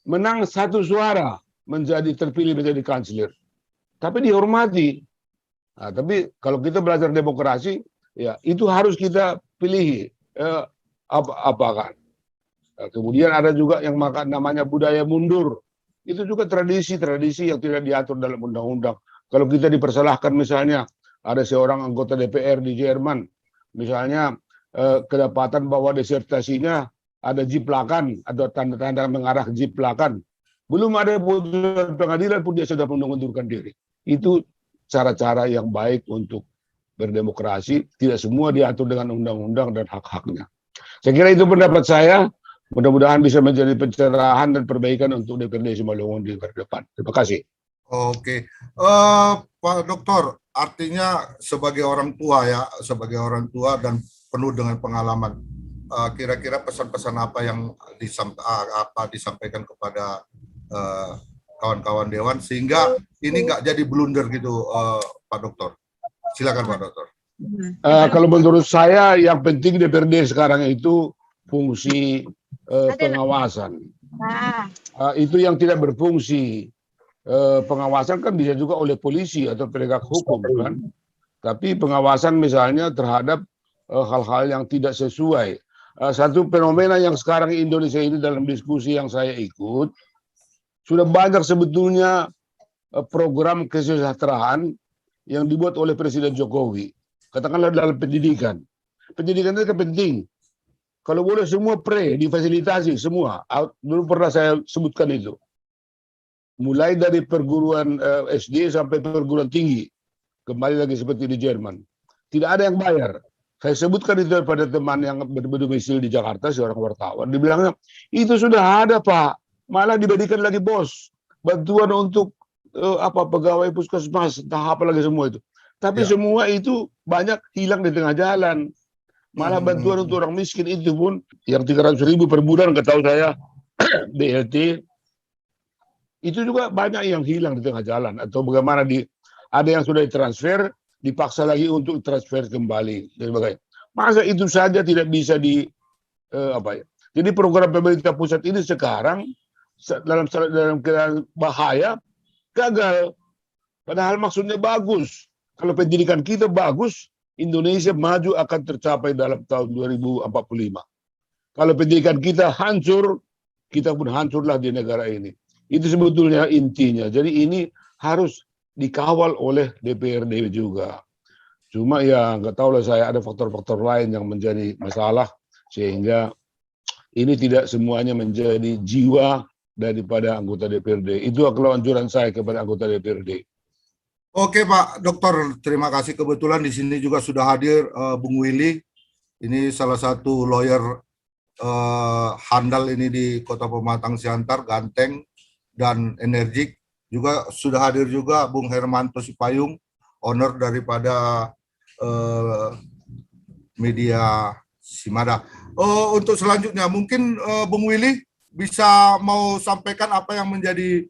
menang satu suara menjadi terpilih menjadi kanselir. Tapi dihormati. Nah, tapi kalau kita belajar demokrasi, ya itu harus kita pilih apa kan. Nah, kemudian ada juga yang namanya budaya mundur. Itu juga tradisi-tradisi yang tidak diatur dalam undang-undang. Kalau kita dipersalahkan misalnya ada seorang anggota DPR di Jerman, misalnya kedapatan bahwa disertasinya ada jiplakan atau tanda-tanda mengarah jiplakan, belum ada putusan pengadilan pun dia sudah mengundurkan diri. Itu cara-cara yang baik untuk berdemokrasi, tidak semua diatur dengan undang-undang dan hak-haknya. Saya kira itu pendapat saya. Mudah-mudahan bisa menjadi pencerahan dan perbaikan untuk DPRD Simalungun di depan. Terima kasih. Oke, Pak Dokter, artinya sebagai orang tua dan penuh dengan pengalaman, kira-kira pesan-pesan apa yang disampaikan kepada kawan-kawan Dewan sehingga ini nggak jadi blunder gitu, Pak Dokter. Silakan Pak Dokter. Kalau menurut saya yang penting DPRD sekarang itu fungsi pengawasan. Itu yang tidak berfungsi. Pengawasan kan bisa juga oleh polisi atau penegak hukum kan. Tapi pengawasan misalnya terhadap hal-hal yang tidak sesuai. Satu fenomena yang sekarang Indonesia ini dalam diskusi yang saya ikut, sudah banyak sebetulnya program kesejahteraan yang dibuat oleh Presiden Jokowi. Katakanlah dalam pendidikan. Pendidikan itu penting. Kalau boleh semua difasilitasi semua. Dulu pernah saya sebutkan itu. Mulai dari perguruan SD sampai perguruan tinggi. Kembali lagi seperti di Jerman. Tidak ada yang bayar. Saya sebutkan itu pada teman yang berdomisili di Jakarta, seorang wartawan. Dibilangnya, itu sudah ada Pak. Malah diberikan lagi bos. Bantuan untuk pegawai puskesmas, entah apa lagi semua itu. Tapi semua itu banyak hilang di tengah jalan. Malah bantuan untuk orang miskin itu pun yang 300.000 per bulan, ketahui saya BLT itu juga banyak yang hilang di tengah jalan atau bagaimana ada yang sudah ditransfer dipaksa lagi untuk transfer kembali dan sebagainya. Masa itu saja tidak bisa Jadi program pemerintah pusat ini sekarang dalam keadaan bahaya gagal. Padahal maksudnya bagus. Kalau pendidikan kita bagus, Indonesia maju akan tercapai dalam tahun 2045. Kalau pendidikan kita hancur, kita pun hancurlah di negara ini. Itu sebetulnya intinya. Jadi ini harus dikawal oleh DPRD juga. Cuma ya nggak tahu lah saya, ada faktor-faktor lain yang menjadi masalah sehingga ini tidak semuanya menjadi jiwa daripada anggota DPRD. Itu kalau anjuran saya kepada anggota DPRD. Oke Pak Dokter, terima kasih. Kebetulan di sini juga sudah hadir Bung Willy. Ini salah satu lawyer handal ini di Kota Pematang Siantar, ganteng dan energik. Juga sudah hadir juga Bung Hermanto Sipayung, owner daripada media Simada. Untuk selanjutnya mungkin Bung Willy bisa mau sampaikan apa yang menjadi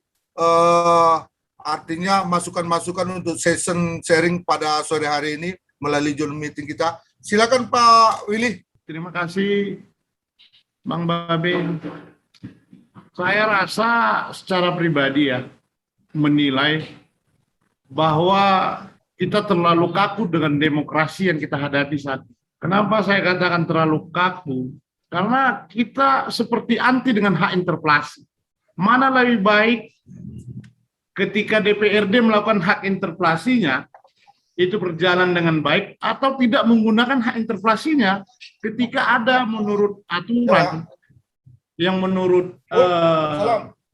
artinya masukan-masukan untuk session sharing pada sore hari ini melalui Zoom meeting kita. Silakan Pak Willy. Terima kasih Bang Babe. Saya rasa secara pribadi menilai bahwa kita terlalu kaku dengan demokrasi yang kita hadapi saat ini. Kenapa saya katakan terlalu kaku? Karena kita seperti anti dengan hak interpelasi. Mana lebih baik ketika DPRD melakukan hak interpelasinya itu berjalan dengan baik atau tidak menggunakan hak interpelasinya ketika ada menurut aturan yang menurut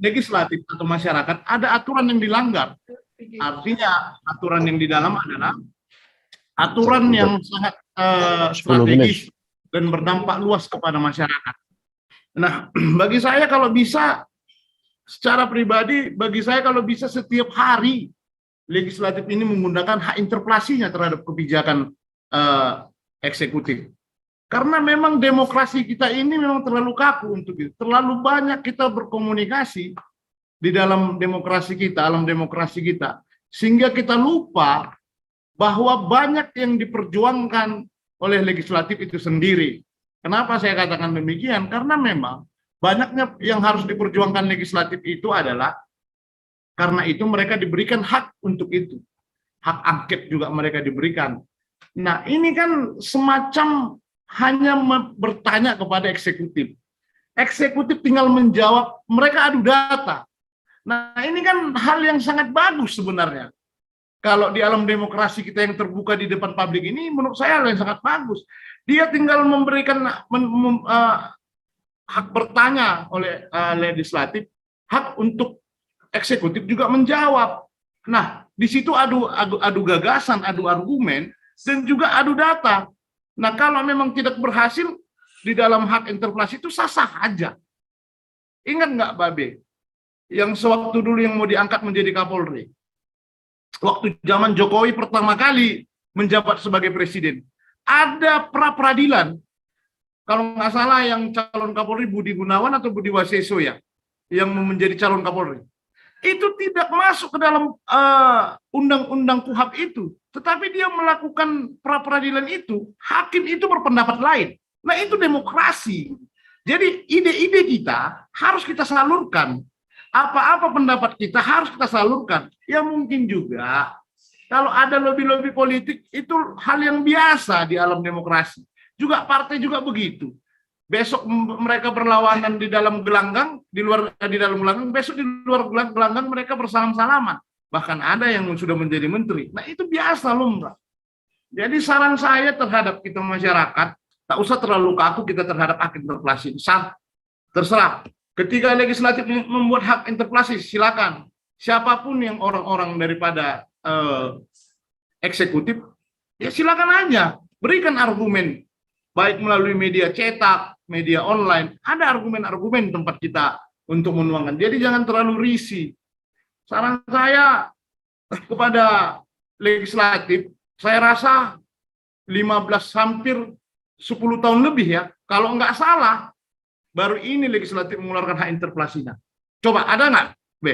legislatif atau masyarakat ada aturan yang dilanggar. Artinya aturan yang di dalam adalah aturan yang sangat strategis dan berdampak luas kepada masyarakat. Nah, bagi saya kalau bisa secara pribadi, bagi saya kalau bisa setiap hari legislatif ini menggunakan hak interpelasinya terhadap kebijakan eksekutif. Karena memang demokrasi kita ini memang terlalu kaku untuk itu. Terlalu banyak kita berkomunikasi di dalam demokrasi kita, alam demokrasi kita. Sehingga kita lupa bahwa banyak yang diperjuangkan oleh legislatif itu sendiri. Kenapa saya katakan demikian? Karena memang banyaknya yang harus diperjuangkan legislatif itu adalah karena itu mereka diberikan hak untuk itu. Hak angket juga mereka diberikan. Nah, ini kan semacam hanya bertanya kepada eksekutif. Eksekutif tinggal menjawab, mereka adu data. Nah, ini kan hal yang sangat bagus sebenarnya. Kalau di alam demokrasi kita yang terbuka di depan publik ini, menurut saya hal yang sangat bagus. Dia tinggal memberikan hak bertanya oleh legislatif, hak untuk eksekutif juga menjawab. Nah, di situ adu gagasan, adu argumen, dan juga adu data. Nah, kalau memang tidak berhasil di dalam hak interpelasi itu sah-sah aja. Ingat nggak, Babe? Yang sewaktu dulu yang mau diangkat menjadi Kapolri. Waktu zaman Jokowi pertama kali menjabat sebagai presiden. Ada pra-peradilan. Kalau nggak salah yang calon Kapolri Budi Gunawan atau Budi Waseso ya, yang menjadi calon Kapolri. Itu tidak masuk ke dalam undang-undang KUHAP itu. Tetapi dia melakukan pra-peradilan itu, hakim itu berpendapat lain. Nah, itu demokrasi. Jadi ide-ide kita harus kita salurkan. Apa-apa pendapat kita harus kita salurkan. Ya mungkin juga kalau ada lobby-lobby politik itu hal yang biasa di alam demokrasi. Juga partai juga begitu. Besok mereka berlawanan di dalam gelanggang, di dalam gelanggang, besok di luar gelanggang mereka bersalam-salaman. Bahkan ada yang sudah menjadi menteri. Nah, itu biasa lumrah. Jadi saran saya terhadap kita masyarakat, tak usah terlalu kaku kita terhadap hak interpelasi. Terserah. Ketika legislatif membuat hak interpelasi, silakan. Siapapun yang orang-orang daripada eksekutif, ya silakan aja. Berikan argumen. Baik melalui media cetak, media online. Ada argumen-argumen tempat kita untuk menuangkan. Jadi jangan terlalu risih. Saran saya kepada legislatif, saya rasa 15 hampir 10 tahun lebih ya. Kalau nggak salah, baru ini legislatif mengeluarkan hak interpelasinya. Coba, ada nggak, B?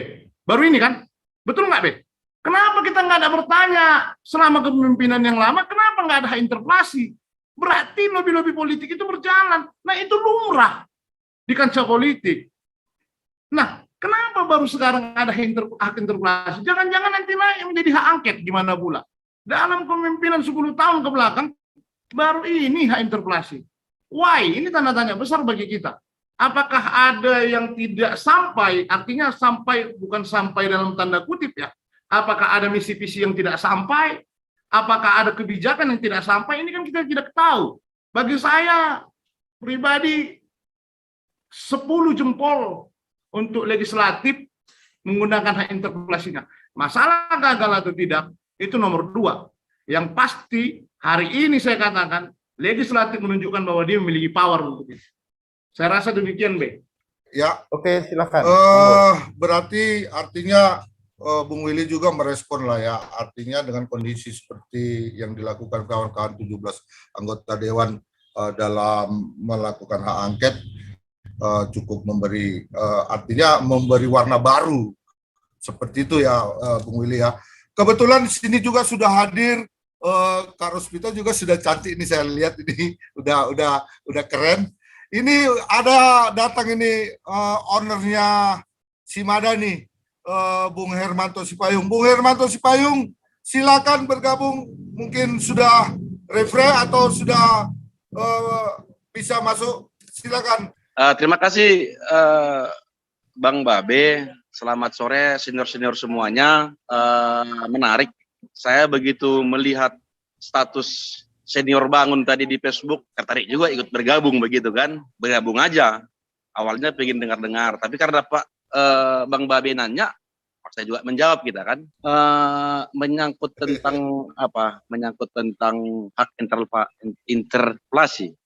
Baru ini kan? Betul nggak, B? Kenapa kita nggak ada bertanya selama kepemimpinan yang lama, kenapa nggak ada hak interpelasi? Berarti lobby-lobby politik itu berjalan. Nah, itu lumrah di kancah politik. Nah, kenapa baru sekarang ada hak interpelasi? Jangan-jangan nanti naik menjadi hak angket gimana pula? Dalam kepemimpinan 10 tahun ke belakang, baru ini hak interpelasi. Why? Ini tanda tanya besar bagi kita. Apakah ada yang tidak sampai, artinya sampai, bukan sampai dalam tanda kutip ya. Apakah ada misi-misi yang tidak sampai? Apakah ada kebijakan yang tidak sampai? Ini kan kita tidak tahu. Bagi saya pribadi 10 jempol untuk legislatif menggunakan hak interpelasinya. Masalah gagal atau tidak, itu nomor 2. Yang pasti hari ini saya katakan legislatif menunjukkan bahwa dia memiliki power untuk itu. Saya rasa demikian, B. Ya, Oke, silakan. berarti artinya Bung Willy juga merespon lah ya, artinya dengan kondisi seperti yang dilakukan kawan-kawan 17 anggota Dewan dalam melakukan hak angket cukup memberi, artinya memberi warna baru, seperti itu ya Bung Willy ya. Kebetulan di sini juga sudah hadir Kak Rospita juga sudah cantik ini, saya lihat ini udah keren. Ini ada datang ini ownernya Simada nih. Bung Hermanto Sipayung. Bung Hermanto Sipayung, silakan bergabung. Mungkin sudah refresh atau sudah bisa masuk. Silakan. Terima kasih Bang Babe. Selamat sore senior-senior semuanya. Menarik. Saya begitu melihat status senior bangun tadi di Facebook, tertarik juga ikut bergabung begitu kan. Bergabung aja. Awalnya pengen dengar-dengar, tapi karena Bang Babe nanya, saya juga menjawab kita kan, menyangkut tentang apa? Menyangkut tentang hak interpelasi.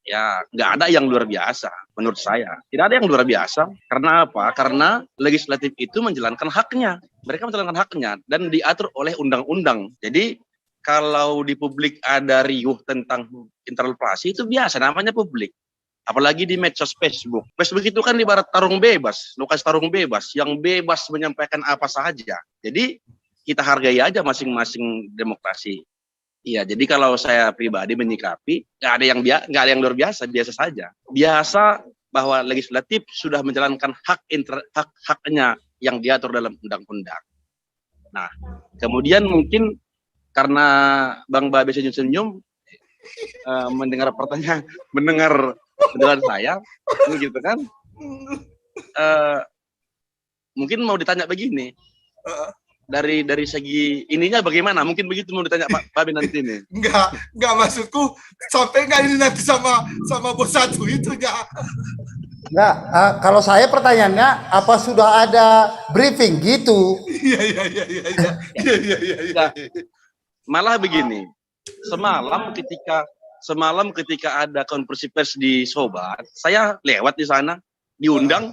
Ya, nggak ada yang luar biasa menurut saya. Tidak ada yang luar biasa. Karena apa? Karena legislatif itu menjalankan haknya. Mereka menjalankan haknya dan diatur oleh undang-undang. Jadi kalau di publik ada riuh tentang interpelasi itu biasa, namanya publik. Apalagi di medsos Facebook. Facebook itu kan ibarat tarung bebas, lokasi tarung bebas, yang bebas menyampaikan apa saja. Jadi kita hargai aja masing-masing demokrasi. Iya, jadi kalau saya pribadi menyikapi, nggak ada yang luar biasa, biasa saja. Biasa bahwa legislatif sudah menjalankan haknya yang diatur dalam undang-undang. Nah, kemudian mungkin karena Bang Babe senyum-senyum mendengar penjelasan saya, gitu kan? Mungkin mau ditanya begini, dari segi ininya bagaimana? Mungkin begitu mau ditanya Pak Babe nanti nih. Enggak maksudku sampai enggak ini nanti sama bos satu itu ya. Enggak, kalau saya pertanyaannya apa sudah ada briefing gitu? Iya. Malah begini, semalam ketika ada konferensi pers di Sobat, saya lewat di sana, diundang,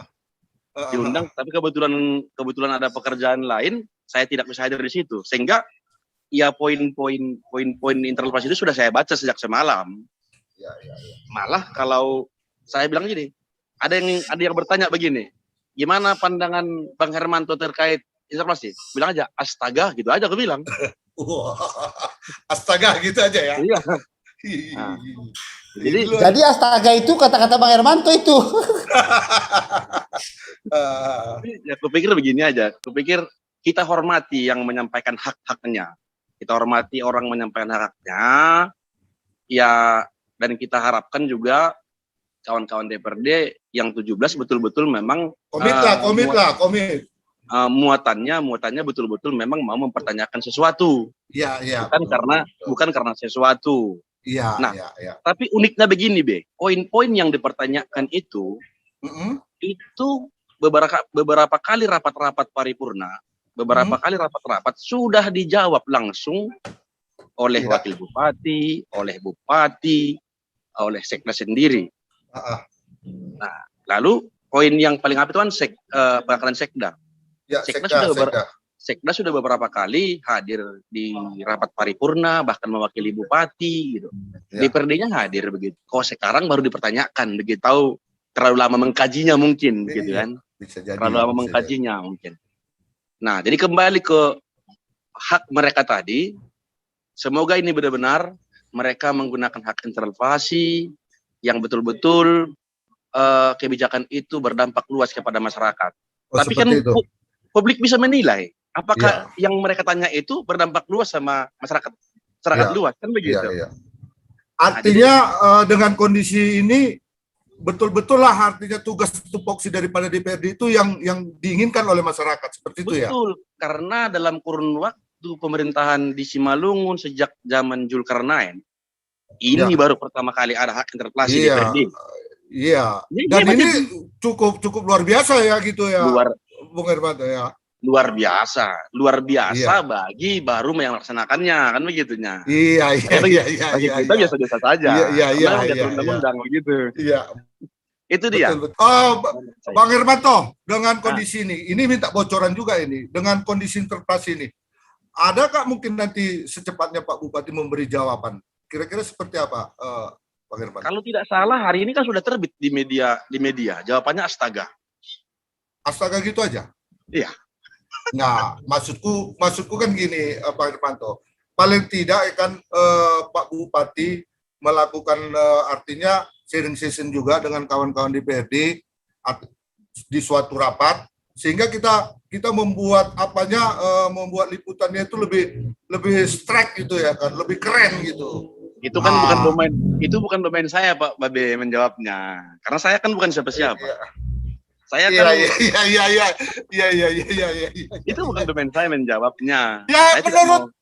tapi kebetulan ada pekerjaan lain, saya tidak bisa hadir di situ, sehingga ya poin-poin interpelasi itu sudah saya baca sejak semalam. Malah kalau saya bilang gini, ada yang bertanya begini, gimana pandangan Bang Hermanto terkait interpelasi? Bilang aja, astaga, gitu aja aku bilang. Astaga gitu aja ya. Iya. Nah, jadi astaga itu kata-kata Bang Hermanto itu. ya aku pikir begini aja. Aku pikir kita hormati yang menyampaikan hak-haknya. Kita hormati orang menyampaikan hak-haknya. Ya, dan kita harapkan juga kawan-kawan DPRD yang 17 betul-betul memang komit. Muatannya betul-betul memang mau mempertanyakan sesuatu. Iya. Bukan karena sesuatu. Iya. Nah, tapi uniknya begini, Be. Poin-poin yang dipertanyakan itu beberapa kali rapat-rapat paripurna, kali rapat-rapat sudah dijawab langsung oleh wakil bupati, oleh bupati, oleh sekda sendiri. Nah, lalu poin yang paling apa itu kan perakaran sekda. Ya, sekda sudah beberapa kali hadir di rapat paripurna, bahkan mewakili bupati gitu. DPRD-nya hadir begitu. Kok sekarang baru dipertanyakan begitu, tahu terlalu lama mengkajinya mungkin gitu kan. Terlalu lama mengkajinya mungkin. Nah, jadi kembali ke hak mereka tadi, semoga ini benar-benar mereka menggunakan hak interpelasi yang betul-betul kebijakan itu berdampak luas kepada masyarakat. Tapi kan publik bisa menilai apakah yang mereka tanya itu berdampak luas sama masyarakat luas, kan begitu. Artinya dengan kondisi ini betul-betul lah artinya tugas tupoksi daripada DPRD itu yang diinginkan oleh masyarakat seperti itu ya. Betul, karena dalam kurun waktu pemerintahan di Simalungun sejak zaman Zulkarnain ini baru pertama kali ada hak interpelasi DPRD. Iya. Dan ini cukup luar biasa ya gitu ya. Bung Hermanto ya. Luar biasa bagi baru yang melaksanakannya kan begitunya. Iya. Kita biasa-biasa saja. Iya. Undang-undang begitu. Iya. Itu dia. Betul. Oh, Bang Hermanto, dengan kondisi ini minta bocoran juga ini, dengan kondisi interpelasi ini, adakah mungkin nanti secepatnya Pak Bupati memberi jawaban? Kira-kira seperti apa, Bang Hermanto? Kalau tidak salah hari ini kan sudah terbit di media. Jawabannya astaga. Astaga gitu aja? Iya. Nah, maksudku kan gini, Pak Hermanto. Paling tidak kan Pak Bupati melakukan artinya sharing session juga dengan kawan-kawan DPRD di suatu rapat, sehingga kita membuat membuat liputannya itu lebih strike gitu ya kan, lebih keren gitu. Itu kan bukan domain saya, Pak Babe, menjawabnya. Karena saya kan bukan siapa-siapa. Saya kan itu bukan domain saya menjawabnya. Ya,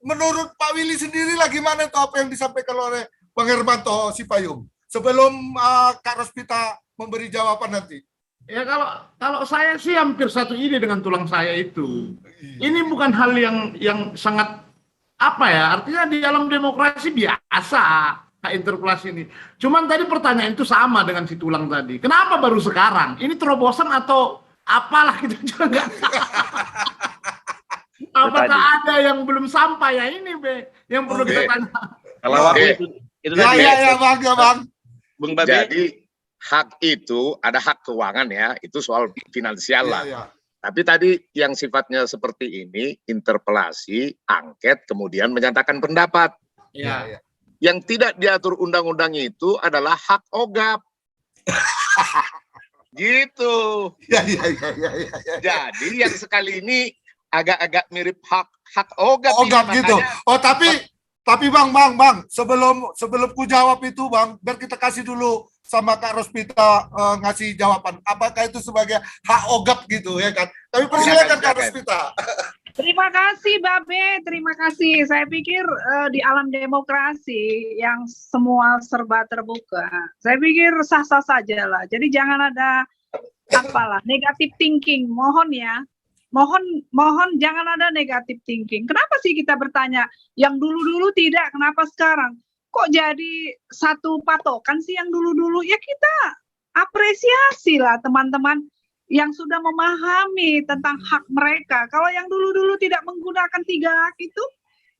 menurut Pak Willy sendiri lah gimana tuh apa yang disampaikan oleh Bang Hermanto Sipayung sebelum Kak Rospita memberi jawaban nanti. Ya kalau saya sih hampir satu ide dengan tulang saya itu. Ini bukan hal yang sangat artinya di dalam demokrasi biasa hak interpelasi ini. Cuman tadi pertanyaan itu sama dengan si tulang tadi. Kenapa baru sekarang? Ini terobosan atau apalah kita juga nggak tahu. apakah tadi. ada yang belum sampai ya ini Be yang perlu Oke. kita tanya. Kalau Oke. waktu itu Ya, tadi ya, Bang, ya, Bang. Bung Babe. Jadi hak itu ada hak keuangan ya, itu soal finansial Ya, lah. ya. Tapi tadi yang sifatnya seperti ini, interpelasi, angket, kemudian menyatakan pendapat. Ya. Ya. Yang tidak diatur undang-undang itu adalah hak ogap. Gitu. Ya, ya, ya, ya, ya. Jadi yang sekali ini agak-agak mirip hak ogap. ini, Ogap gitu. makanya- Oh, tapi Bang, sebelum ku jawab itu, Bang, biar kita kasih dulu sama Kak Rospita ngasih jawaban. Apakah itu sebagai hak ogap gitu ya kan? Tapi persilakan Kak Silakan. Rospita. Terima kasih Babe, terima kasih. Saya pikir di alam demokrasi yang semua serba terbuka, saya pikir sah-sah saja lah. Jadi jangan ada apalah negatif thinking, mohon ya. Mohon jangan ada negatif thinking. Kenapa sih kita bertanya yang dulu-dulu tidak, kenapa sekarang? Kok jadi satu patokan sih yang dulu-dulu? Ya kita apresiasi lah teman-teman yang sudah memahami tentang hak mereka. Kalau yang dulu-dulu tidak menggunakan 3 hak itu,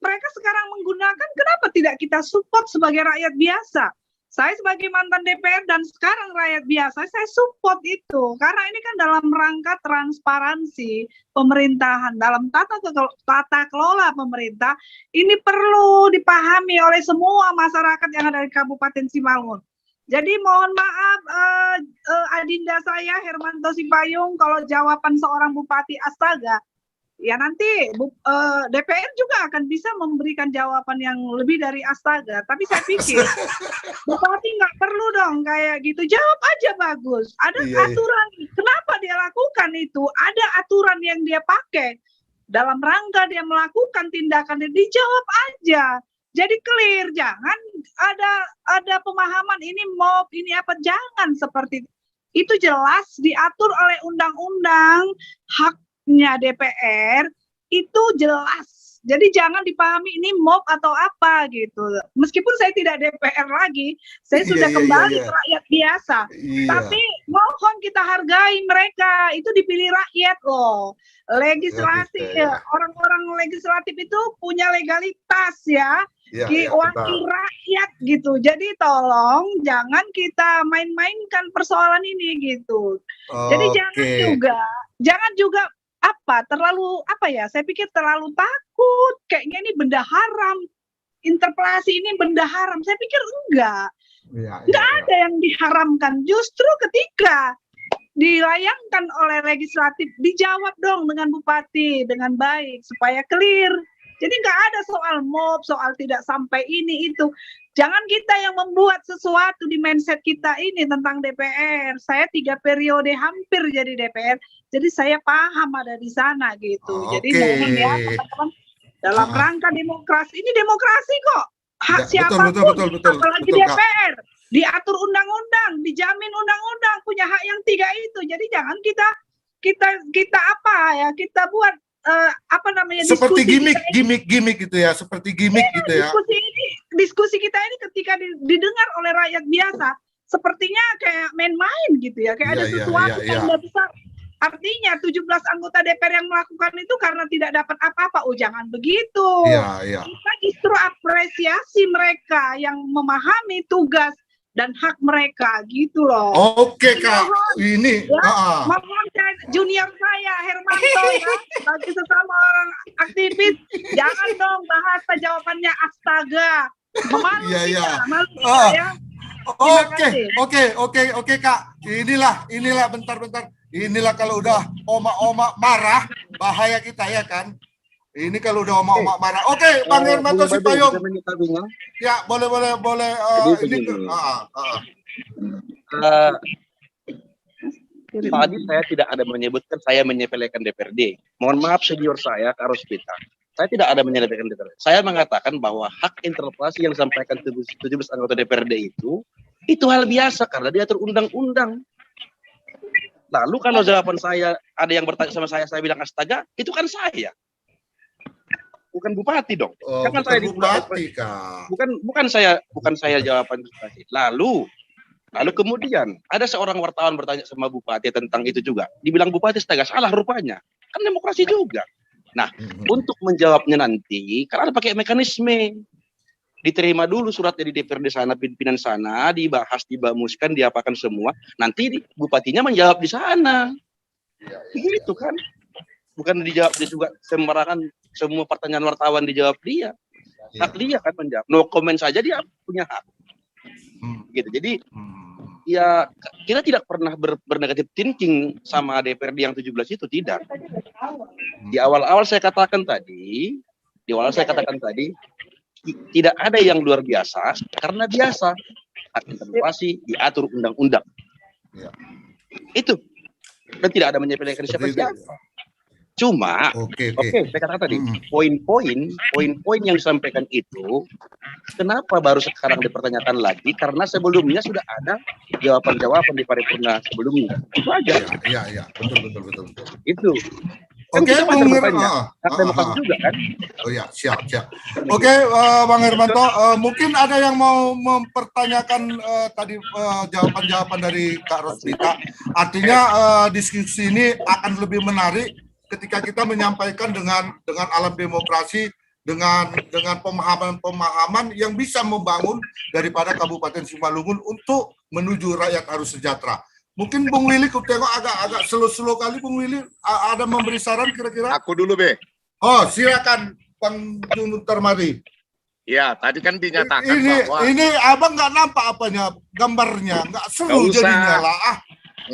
mereka sekarang menggunakan, kenapa tidak kita support sebagai rakyat biasa? Saya sebagai mantan DPR dan sekarang rakyat biasa, saya support itu. Karena ini kan dalam rangka transparansi pemerintahan, dalam tata kelola pemerintah, ini perlu dipahami oleh semua masyarakat yang ada di Kabupaten Simalungun. Jadi mohon maaf adinda saya Hermanto Simpayung, kalau jawaban seorang bupati astaga, ya nanti DPR juga akan bisa memberikan jawaban yang lebih dari astaga. Tapi saya pikir bupati nggak perlu dong kayak gitu, jawab aja bagus. Ada aturan, kenapa dia lakukan itu? Ada aturan yang dia pakai dalam rangka dia melakukan tindakan, dijawab aja. Jadi clear, jangan ada pemahaman ini mob, ini apa, jangan seperti itu. Itu jelas diatur oleh undang-undang, haknya DPR itu jelas. Jadi jangan dipahami ini mob atau apa gitu. Meskipun saya tidak DPR lagi, saya sudah kembali ke rakyat biasa. Tapi mohon kita hargai mereka, itu dipilih rakyat loh. Legislatif, orang-orang legislatif itu punya legalitas ya. Wakil rakyat gitu. Jadi tolong jangan kita main-mainkan persoalan ini gitu. Jadi jangan juga terlalu saya pikir terlalu takut kayaknya ini benda haram, interpelasi ini benda haram. Saya pikir enggak ada yang diharamkan, justru ketika dilayangkan oleh legislatif dijawab dong dengan bupati dengan baik supaya clear. Jadi nggak ada soal mob, soal tidak sampai ini itu. Jangan kita yang membuat sesuatu di mindset kita ini tentang DPR. Saya 3 periode hampir jadi DPR, jadi saya paham ada di sana gitu. Jadi mohon ya teman-teman, dalam rangka demokrasi, ini demokrasi kok. Hak siapapun, apalagi DPR. Diatur undang-undang, dijamin undang-undang, punya hak yang 3 itu. Jadi jangan kita buat seperti gimmick gitu ya, seperti gimmick gitu ya. Diskusi kita ini ketika didengar oleh rakyat biasa, sepertinya kayak main-main gitu ya, kayak ada sesuatu yang tidak besar. Artinya 17 anggota DPR yang melakukan itu karena tidak dapat apa-apa. Oh jangan begitu. Kita justru apresiasi mereka yang memahami tugas dan hak mereka gitu loh. Oke Kak, ini mohon junior saya Hermanto ya, bagi sesama orang aktivis, jangan dong bahasa jawabannya astaga. Oke Kak. Inilah bentar. Inilah kalau udah oma-oma marah, bahaya kita ya kan. Ini kalau udah oma-oma marah. Oke, Bang Hermanto Simpayung. Ya, boleh. Tadi saya tidak ada menyebutkan saya menyepelekan DPRD. Mohon maaf senior saya, Kak Rospita. Saya tidak ada menyepelekan DPRD. Saya mengatakan bahwa hak interpelasi yang disampaikan 17 anggota DPRD itu hal biasa karena diatur undang-undang. Lalu kalau jawaban saya, ada yang bertanya sama saya bilang astaga, itu kan saya. Bukan bupati dong. Bukan saya bupati, Kak. Bukan saya jawaban bupati. Lalu kemudian ada seorang wartawan bertanya sama bupati tentang itu juga. Dibilang bupati astaga, salah rupanya. Kan demokrasi juga. Nah, untuk menjawabnya nanti, karena ada pakai mekanisme. Diterima dulu suratnya di DPRD sana, pimpinan sana, dibahas, dibamuskan, diapakan semua. Nanti bupatinya menjawab di sana. Begitu kan? Bukan dijawab dia juga sembarangan, semua pertanyaan wartawan dijawab dia. Hak dia kan menjawab. No comment saja dia punya hak. Gitu. Jadi ya kita tidak pernah bernegatif thinking sama DPRD yang 17 itu, tidak. Di awal-awal saya katakan tadi, tidak ada yang luar biasa karena biasa hak interpelasi diatur undang-undang. Itu, dan tidak ada menyepelekan siapa-siapa. Cuma, oke, saya katakan tadi, poin-poin yang disampaikan itu, kenapa baru sekarang dipertanyakan lagi? Karena sebelumnya sudah ada jawaban-jawaban di paripurna sebelumnya. Itu aja. Iya, betul. Itu. Oke, Bang Demokrasi juga kan? Oh ya, siap. Oke, Bang Hermanto, mungkin ada yang mau mempertanyakan tadi jawaban-jawaban dari Kak Rosvita. Artinya diskusi ini akan lebih menarik ketika kita menyampaikan dengan alam demokrasi, dengan pemahaman yang bisa membangun daripada Kabupaten Simalungun untuk menuju rakyat harus sejahtera. Mungkin Bung Willy, aku tengok agak slow kali, Bung Willy, ada memberi saran kira-kira? Aku dulu, Be. Oh, silakan, Bang Junter Mari. Ya, tadi kan dinyatakan bahwa... Ini abang nggak nampak apanya, gambarnya, nggak seru jadinya lah.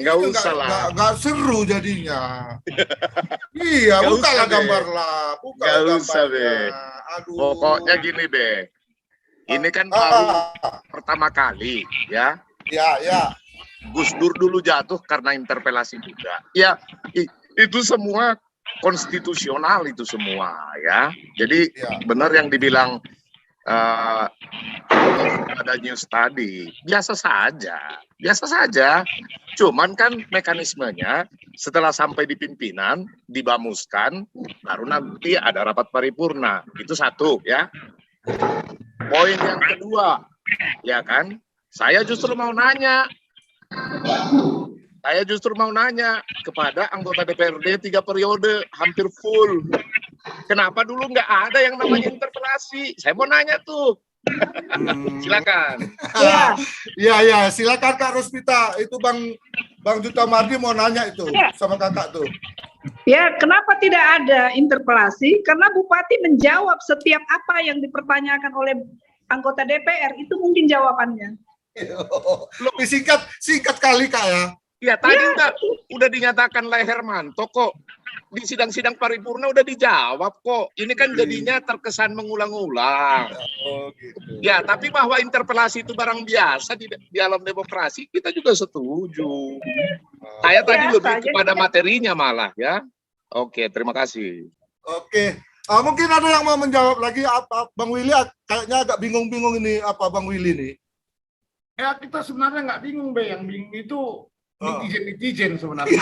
Nggak usah lah. Nggak seru jadinya. Iya, bukalah gambar lah. Nggak usah, Be. Aduh. Pokoknya gini, Be. Ini kan baru pertama kali, ya. Ya. Gus Dur dulu jatuh karena interpelasi juga. Ya, itu semua konstitusional itu semua, ya. Jadi benar yang dibilang ada news tadi, biasa saja. Cuman kan mekanismenya setelah sampai di pimpinan, dibamuskan, baru nanti ada rapat paripurna. Itu satu, ya. Poin yang kedua, ya kan, saya justru mau nanya kepada anggota DPRD 3 periode, hampir full. Kenapa dulu nggak ada yang namanya interpelasi? Saya mau nanya tuh. Silakan. Iya, silakan Kak Rosvita. Itu Bang Juta Mardi mau nanya itu sama kakak tuh. Ya, kenapa tidak ada interpelasi? Karena Bupati menjawab setiap apa yang dipertanyakan oleh anggota DPR, itu mungkin jawabannya. Lebih singkat kali Kak ya. Ya tadi udah dinyatakan oleh Hermanto kok. Di sidang-sidang paripurna udah dijawab kok. Ini kan jadinya terkesan mengulang-ulang. Gitu. Ya, tapi bahwa interpelasi itu barang biasa di dalam demokrasi, kita juga setuju. Saya tadi lebih kepada materinya malah, ya. Oke, terima kasih. Oke. Mungkin ada yang mau menjawab lagi apa Bang Willy, kayaknya agak bingung-bingung ini apa Bang Willy nih. Ya kita sebenarnya nggak bingung, Be. Yang bingung itu netizen sebenarnya.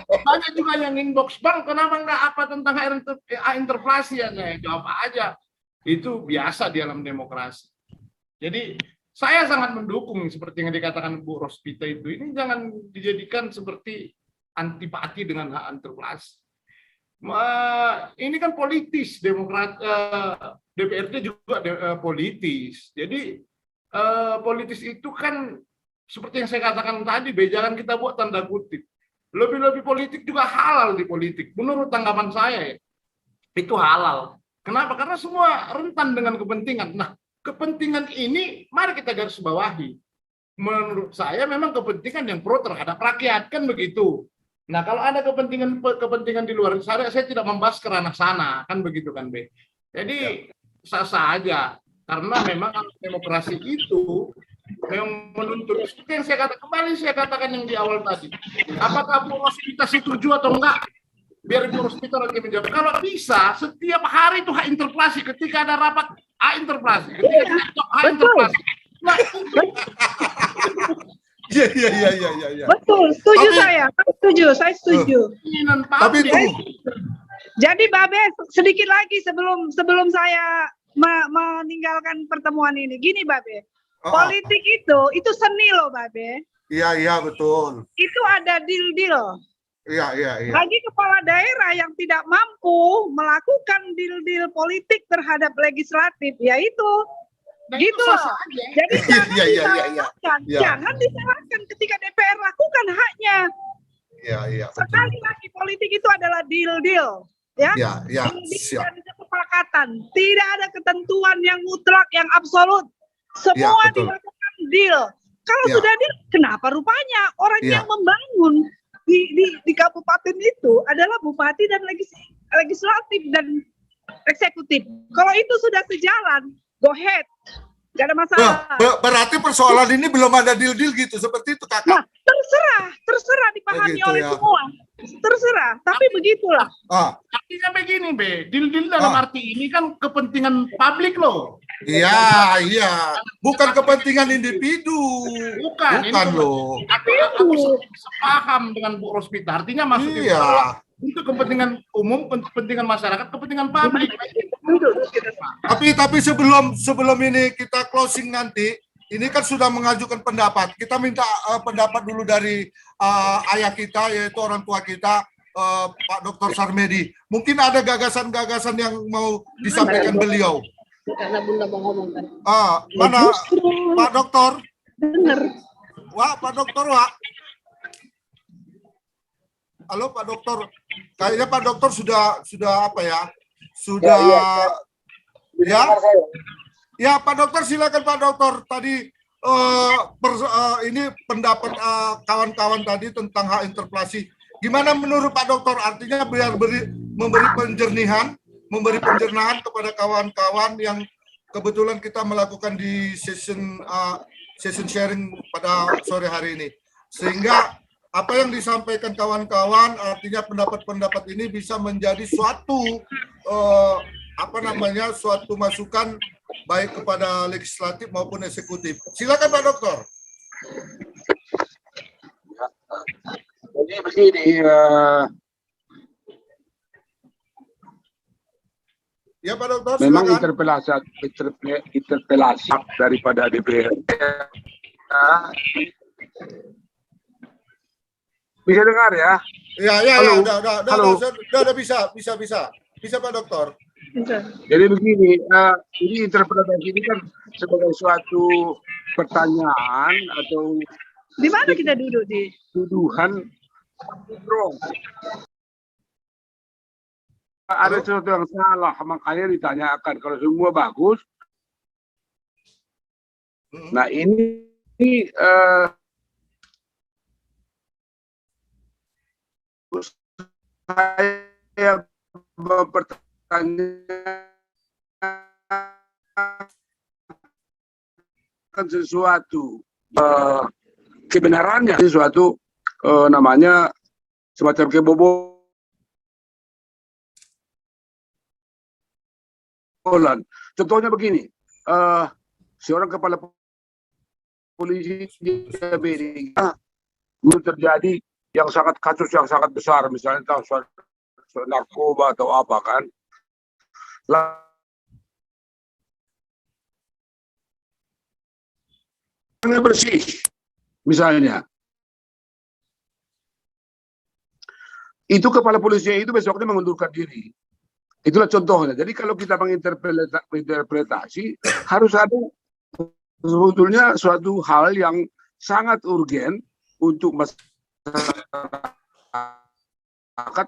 Banyak juga yang inbox, Bang, kenapa nggak apa tentang interpelasi ya? Jawab aja. Itu biasa di dalam demokrasi. Jadi saya sangat mendukung seperti yang dikatakan Bu Rosvita itu. Ini jangan dijadikan seperti antipati dengan hak interpelasi. Ini kan politis, DPRD juga politis. Jadi politis itu kan seperti yang saya katakan tadi, jangan kita buat tanda kutip. Lebih-lebih politik juga halal di politik. Menurut tanggapan saya ya, itu halal. Kenapa? Karena semua rentan dengan kepentingan. Nah, kepentingan ini mari kita garis bawahi. Menurut saya memang kepentingan yang pro terhadap rakyat, kan begitu. Nah, kalau ada kepentingan di luar sana, saya tidak membahas ke ranah sana, kan begitu kan, Be. Jadi sah-sah aja, karena memang demokrasi itu memang menuntut. Seperti yang saya katakan yang di awal tadi. Apakah Bu Rosvita setuju atau enggak? Biar Bu Rosvita lagi menjawab. Kalau bisa, setiap hari itu hak interpelasi. Ketika ada rapat, hak interpelasi. Ketika ada hak interpelasi. Nah, Iya. Betul, saya setuju. Tapi Jadi Babe, sedikit lagi sebelum saya meninggalkan pertemuan ini. Gini Babe, politik itu seni loh Babe. Iya betul. Itu ada deal. Iya. Bagi kepala daerah yang tidak mampu melakukan deal-deal politik terhadap legislatif, yaitu gitu loh. Jadi jangan Iya. disalahkan, Iya. jangan disalahkan ketika DPR lakukan haknya. Iya. Sekali lagi politik itu adalah deal-deal, ya. Iya. Deal-deal Siap. dan kesepakatan. Tidak ada ketentuan yang mutlak, yang absolut. Semua Ya, betul. dilakukan deal. Kalau Ya. sudah deal, kenapa rupanya orang Ya. yang membangun di kabupaten itu adalah bupati dan legislatif dan eksekutif. Kalau itu sudah sejalan, go ahead, nggak ada masalah. Berarti persoalan ini belum ada deal-deal gitu, seperti itu kakak. Nah, terserah dipahami Begitu, oleh ya. semua. Terserah, tapi begitulah. Artinya begini, Be. Deal-deal dalam arti ini kan kepentingan publik loh. Iya. Bukan kepentingan individu. Bukan Loh. Artinya aku sepaham dengan Bu Rospita. Artinya maksudnya Iya. untuk kepentingan umum, kepentingan masyarakat, kepentingan publik. Tapi sebelum ini kita closing nanti, ini kan sudah mengajukan pendapat. Kita minta pendapat dulu dari ayah kita, yaitu orang tua kita, Pak Dr. Sarmedi. Mungkin ada gagasan-gagasan yang mau disampaikan beliau. Karena Bunda mau ngomong kan. Mana Pak Dokter? Bener. Pak Dokter, Halo Pak Dokter. Kayaknya Pak Dokter sudah apa ya? Sudah Ya Pak Dokter, silakan Pak Dokter. Tadi ini pendapat kawan-kawan tadi tentang hak interpelasi. Gimana menurut Pak Dokter? Artinya biar memberi pencerahan kepada kawan-kawan yang kebetulan kita melakukan di session sharing pada sore hari ini, sehingga apa yang disampaikan kawan-kawan, artinya pendapat-pendapat ini bisa menjadi suatu suatu masukan baik kepada legislatif maupun eksekutif. Silakan Pak Dokter. Jadi begini, Ya Pak Dokter, memang silakan. interpelasi daripada DPR. Bisa dengar ya? Ya, Halo. udah bisa Pak Dokter. Jadi begini, ini interpretasi ini kan sebagai suatu pertanyaan atau Di mana kita duduk di? tuduhan wrong. Ada sesuatu yang salah, makanya ditanyakan. Kalau semua bagus, nah ini saya mempertanyakan sesuatu kebenarannya, sesuatu namanya semacam kebobolan. Contohnya begini, seorang kepala polisi di Amerika terjadi kasus yang sangat besar, misalnya tentang narkoba atau apa kan. Bersih, misalnya. Itu kepala polisinya itu besoknya mengundurkan diri. Itulah contohnya. Jadi kalau kita menginterpretasi, harus ada sebetulnya suatu hal yang sangat urgen untuk masyarakat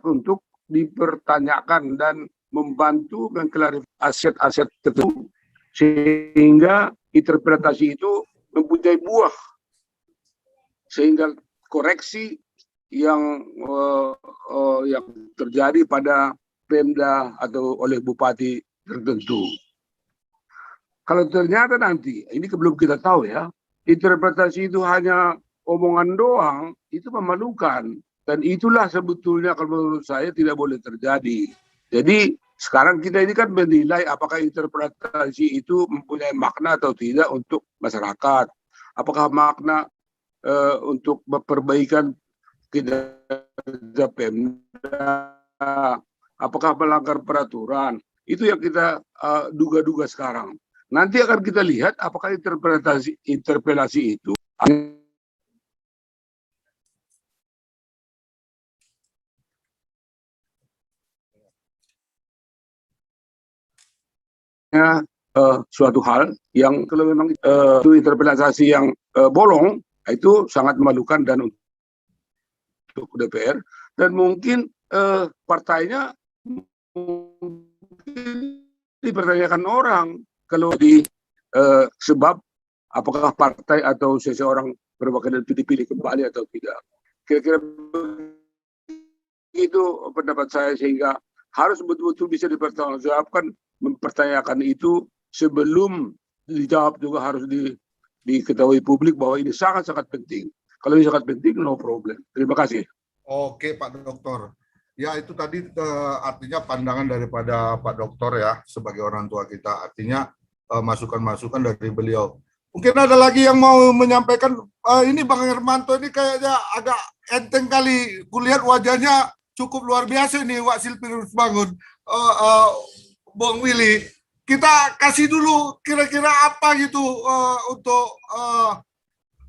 untuk dipertanyakan dan membantu mengklarifikasi aset-aset tertentu sehingga interpretasi itu mempunyai buah, sehingga koreksi yang terjadi pada Pemda atau oleh bupati tertentu. Kalau ternyata nanti, ini belum kita tahu ya, interpretasi itu hanya omongan doang, itu memalukan. Dan itulah sebetulnya kalau menurut saya tidak boleh terjadi. Jadi sekarang kita ini kan menilai apakah interpretasi itu mempunyai makna atau tidak untuk masyarakat. Apakah makna untuk perbaikan kinerja Pemda, apakah melanggar peraturan. Itu yang kita duga-duga sekarang. Nanti akan kita lihat apakah interpelasi itu suatu hal yang kalau memang itu interpretasi yang bolong, itu sangat memalukan dan untuk DPR, dan mungkin partainya mungkin dipertanyakan orang kalau sebab apakah partai atau seseorang berwakil itu dipilih kembali atau tidak. Kira-kira itu pendapat saya, sehingga harus betul-betul bisa dipertanggungjawabkan, mempertanyakan itu sebelum dijawab juga harus diketahui publik bahwa ini sangat-sangat penting. Kalau ini sangat penting, no problem. Terima kasih. Oke Pak Dokter. Ya itu tadi artinya pandangan daripada Pak Dokter ya sebagai orang tua kita. Artinya masukan-masukan dari beliau. Mungkin ada lagi yang mau menyampaikan. Ini Bang Hermanto ini kayaknya agak enteng kali. Kulihat wajahnya cukup luar biasa nih Wak Silvinus Bangun. Bang Willy, kita kasih dulu kira-kira apa gitu untuk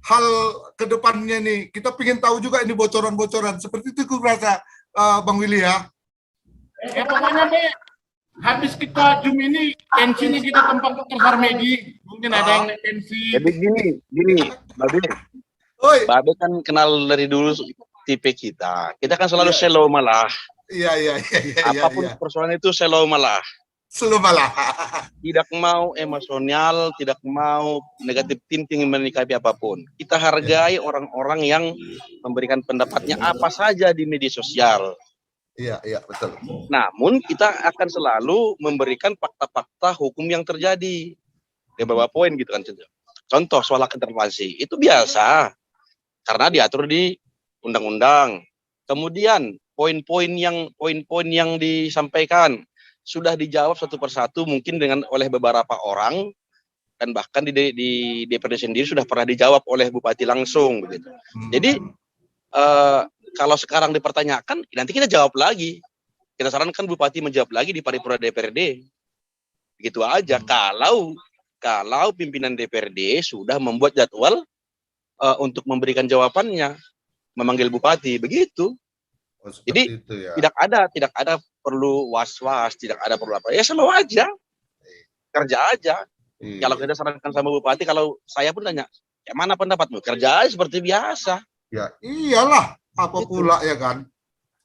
hal kedepannya nih. Kita ingin tahu juga ini bocoran-bocoran. Seperti itu aku rasa Bang Willy ya. Ya pokoknya deh, habis kita Zoom ini, tensinya kita tempat ke Sarmedi. Mungkin ada yang naik tensi. Jadi gini, Babe. Oi. Babe kan kenal dari dulu tipe kita. Kita kan selalu slow malah. Iya. Apapun persoalan itu slow malah. Slow malah. Tidak mau emosional, tidak mau negatif thinking menikapi apapun. Kita hargai orang-orang yang memberikan pendapatnya apa saja di media sosial. Iya, betul. Namun kita akan selalu memberikan fakta-fakta hukum yang terjadi. Di beberapa poin gitu kan. Contoh soal hak interpelasi, itu biasa. Karena diatur di undang-undang. Kemudian poin-poin yang disampaikan sudah dijawab satu persatu mungkin oleh beberapa orang, dan bahkan di DPRD sendiri sudah pernah dijawab oleh Bupati langsung begitu. Jadi kalau sekarang dipertanyakan, nanti kita jawab lagi. Kita sarankan Bupati menjawab lagi di paripurna DPRD. Begitu aja. Kalau pimpinan DPRD sudah membuat jadwal untuk memberikan jawabannya, memanggil Bupati, begitu. Jadi itu ya. tidak ada perlu was-was, tidak ada perlu apa. Ya selalu aja, kerja aja. Iya. Kalau kita sarankan sama Bupati, kalau saya pun tanya, ya mana pendapatmu? Kerja aja seperti biasa. Ya iyalah, apa Gitu. pula ya kan?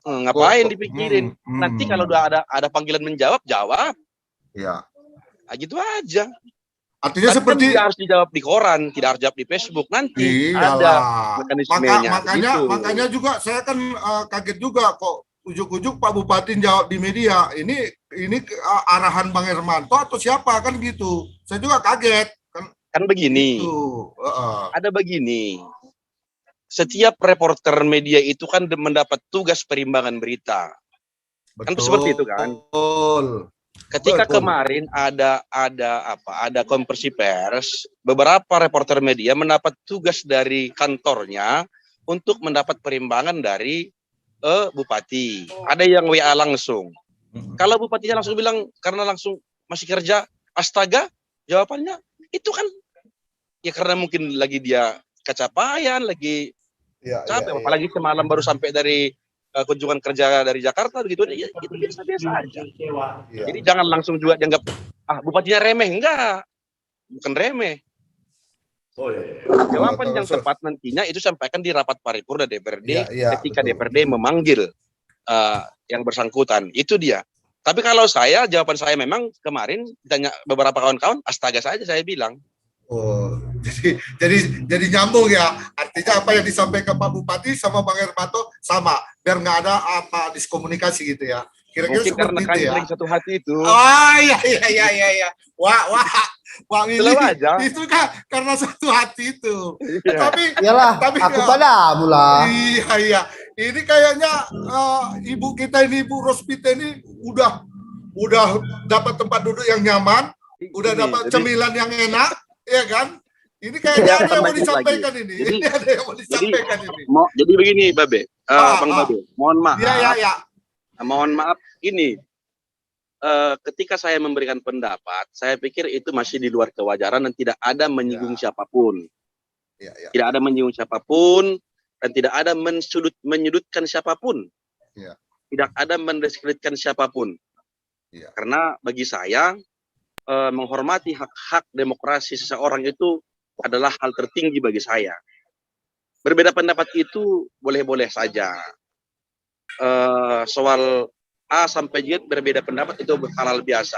Ngapain dipikirin? Nanti kalau udah ada panggilan menjawab, jawab. Ya. Nah, gitu aja. Artinya Tapi seperti kan tidak harus dijawab di koran, tidak harus jawab di Facebook. Nanti ada iyalah. mekanismenya. Makanya juga saya kan kaget juga kok ujuk-ujuk Pak Bupati jawab di media. Ini arahan Bang Hermanto atau siapa kan gitu. Saya juga kaget Kan begini. gitu. Ada begini. Setiap reporter media itu kan mendapat tugas perimbangan berita. Kan seperti itu kan. Betul. Ketika Betul. kemarin ada konversi pers, beberapa reporter media mendapat tugas dari kantornya untuk mendapat perimbangan dari Bupati. Ada yang WA langsung. Kalau Bupatinya langsung bilang karena langsung masih kerja, astaga, jawabannya itu kan ya karena mungkin lagi dia kecapean, lagi capek, apalagi semalam baru sampai dari kunjungan kerja dari Jakarta begitu, ya, itu biasa-biasa aja. Iya. Jadi jangan langsung juga dianggap Bupatinya remeh, enggak, bukan remeh. Jawaban yang tepat nantinya itu sampaikan di rapat paripurna DPRD ketika betul. DPRD memanggil yang bersangkutan. Itu dia. Tapi kalau jawaban saya memang kemarin ditanya beberapa kawan-kawan, astaga saja saya bilang. Oh, jadi nyambung ya. Artinya apa yang disampaikan Pak Bupati sama Bang Hermanto sama, biar nggak ada apa diskomunikasi gitu ya. Kira-kira Mungkin karena seperti itu ya. satu hati itu. Oh iya. Wah Willy, aja. itu kan karena satu hati itu. Iya. Tapi Aku padamu lah. Iya. Ini kayaknya ibu kita ini, Ibu Rospita ini udah dapat tempat duduk yang nyaman, udah dapat cemilan yang enak, ya kan? Ini kayaknya ada yang mau disampaikan ini. Ini ada yang mau disampaikan ini. Jadi begini, Babe, Bang Babe, mohon maaf. Iya. Mohon maaf, ini ketika saya memberikan pendapat, saya pikir itu masih di luar kewajaran dan tidak ada menyinggung siapapun. Iya. Tidak ada menyinggung siapapun dan tidak ada menyudutkan siapapun. Iya. Tidak ada mendiskreditkan siapapun. Iya. Karena bagi saya menghormati hak-hak demokrasi seseorang itu adalah hal tertinggi bagi saya. Berbeda pendapat itu boleh-boleh saja. Soal A sampai Z berbeda pendapat itu hal biasa.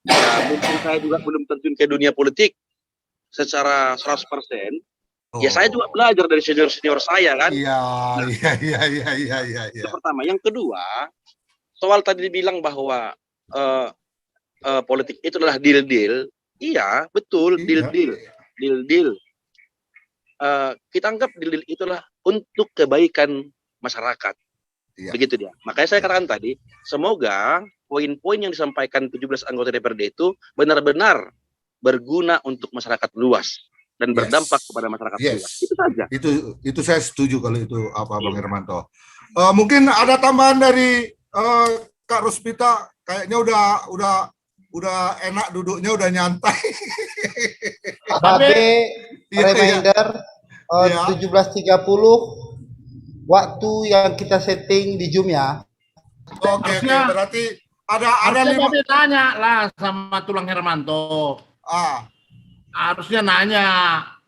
Ya, mungkin saya juga belum terjun ke dunia politik secara 100%. Ya saya juga belajar dari senior-senior saya kan. Iya. Itu pertama. Yang kedua, soal tadi dibilang bahwa politik itu adalah deal-deal. Iya, betul, deal-deal. Kita anggap deal-deal itulah untuk kebaikan masyarakat. Iya. Begitu dia. Makanya saya katakan tadi, semoga poin-poin yang disampaikan 17 anggota DPRD itu benar-benar berguna untuk masyarakat luas dan berdampak kepada masyarakat luas. Itu saja. Itu saya setuju kalau itu Bang Hermanto. Mungkin ada tambahan dari Kak Ruspita, kayaknya udah enak duduknya, udah nyantai. Babe, reminder Iya. 17.30 waktu yang kita setting di Zoom ya. Oke, berarti ada Harusnya 5. Babe tanya lah sama Tulang Hermanto. Harusnya nanya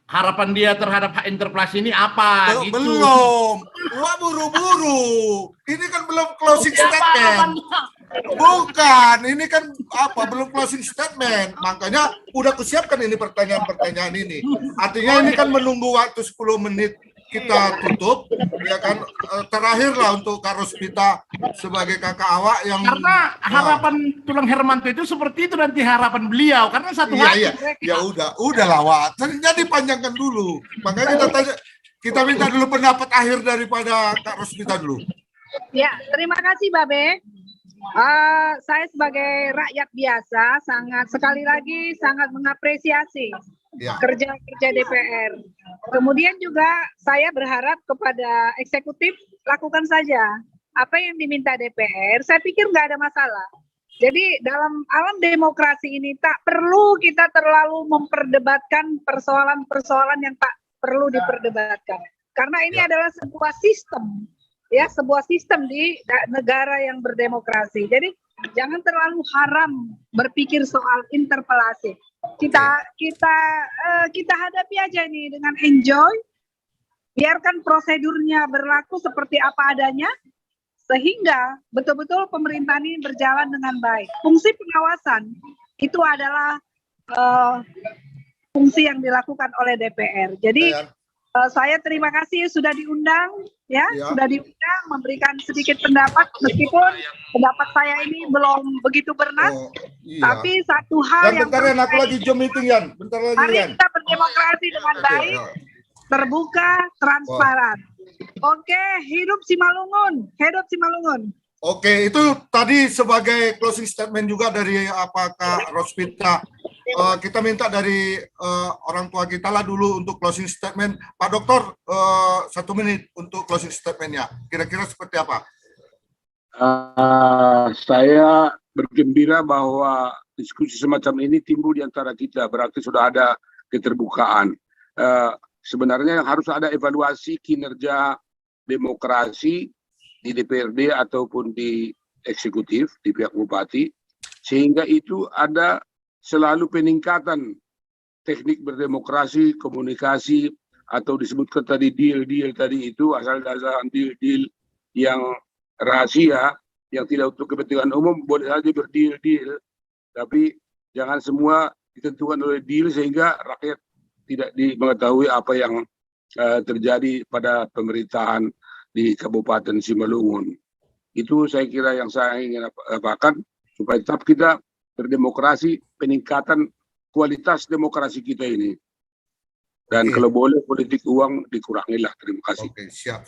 harapan dia terhadap hak interpelasi ini apa gitu. Belum. Wah, buru-buru. Ini kan belum closing Siapa statement. harapannya? Bukan, ini kan belum closing statement. Makanya udah kusiapkan ini pertanyaan-pertanyaan ini. Artinya ini kan menunggu waktu 10 menit kita tutup, ya kan. Terakhir lah untuk Kak Ruspita sebagai kakak awak yang Karena harapan Tulang Hermanto itu seperti itu nanti harapan beliau, karena satu hati mereka. Ya udah lawat. Jadi panjangkan dulu. Makanya kita minta dulu pendapat akhir daripada Kak Ruspita dulu. Ya, terima kasih Babe. Saya sebagai rakyat biasa sekali lagi sangat mengapresiasi kerja DPR. Kemudian juga saya berharap kepada eksekutif lakukan saja apa yang diminta DPR. Saya pikir nggak ada masalah. Jadi dalam alam demokrasi ini tak perlu kita terlalu memperdebatkan persoalan-persoalan yang tak perlu diperdebatkan. Karena ini adalah sebuah sistem. Ya, sebuah sistem di negara yang berdemokrasi. Jadi jangan terlalu haram berpikir soal interpelasi. Kita hadapi aja nih dengan enjoy. Biarkan prosedurnya berlaku seperti apa adanya, sehingga betul-betul pemerintahan ini berjalan dengan baik. Fungsi pengawasan itu adalah fungsi yang dilakukan oleh DPR. Jadi saya terima kasih sudah diundang, sudah diundang memberikan sedikit pendapat, meskipun pendapat saya ini belum begitu bernas, tapi satu hal yang bentar aku lagi Zoom meeting Yan, bentar lagi mari Yan. kita berdemokrasi dengan baik, terbuka, transparan. Oke, hidup Simalungun, hidup Simalungun. Oke, itu tadi sebagai closing statement juga dari Kak Ruspita. Kita minta dari orang tua kita lah dulu untuk closing statement. Pak Dokter, 1 menit untuk closing statementnya. Kira-kira seperti apa? Saya bergembira bahwa diskusi semacam ini timbul di antara kita. Berarti sudah ada keterbukaan. Sebenarnya harus ada evaluasi kinerja demokrasi di DPRD ataupun di eksekutif, di pihak bupati, sehingga itu ada selalu peningkatan teknik berdemokrasi, komunikasi, atau disebutkan tadi deal-deal tadi itu, asal-asalan deal-deal yang rahasia, yang tidak untuk kepentingan umum, boleh saja berdeal-deal, tapi jangan semua ditentukan oleh deal sehingga rakyat tidak mengetahui apa yang terjadi pada pemerintahan di Kabupaten Simalungun. Itu saya kira yang saya ingin katakan, supaya tetap kita berdemokrasi, peningkatan kualitas demokrasi kita ini. Dan kalau boleh politik uang dikurangilah. Terima kasih. Oke, siap.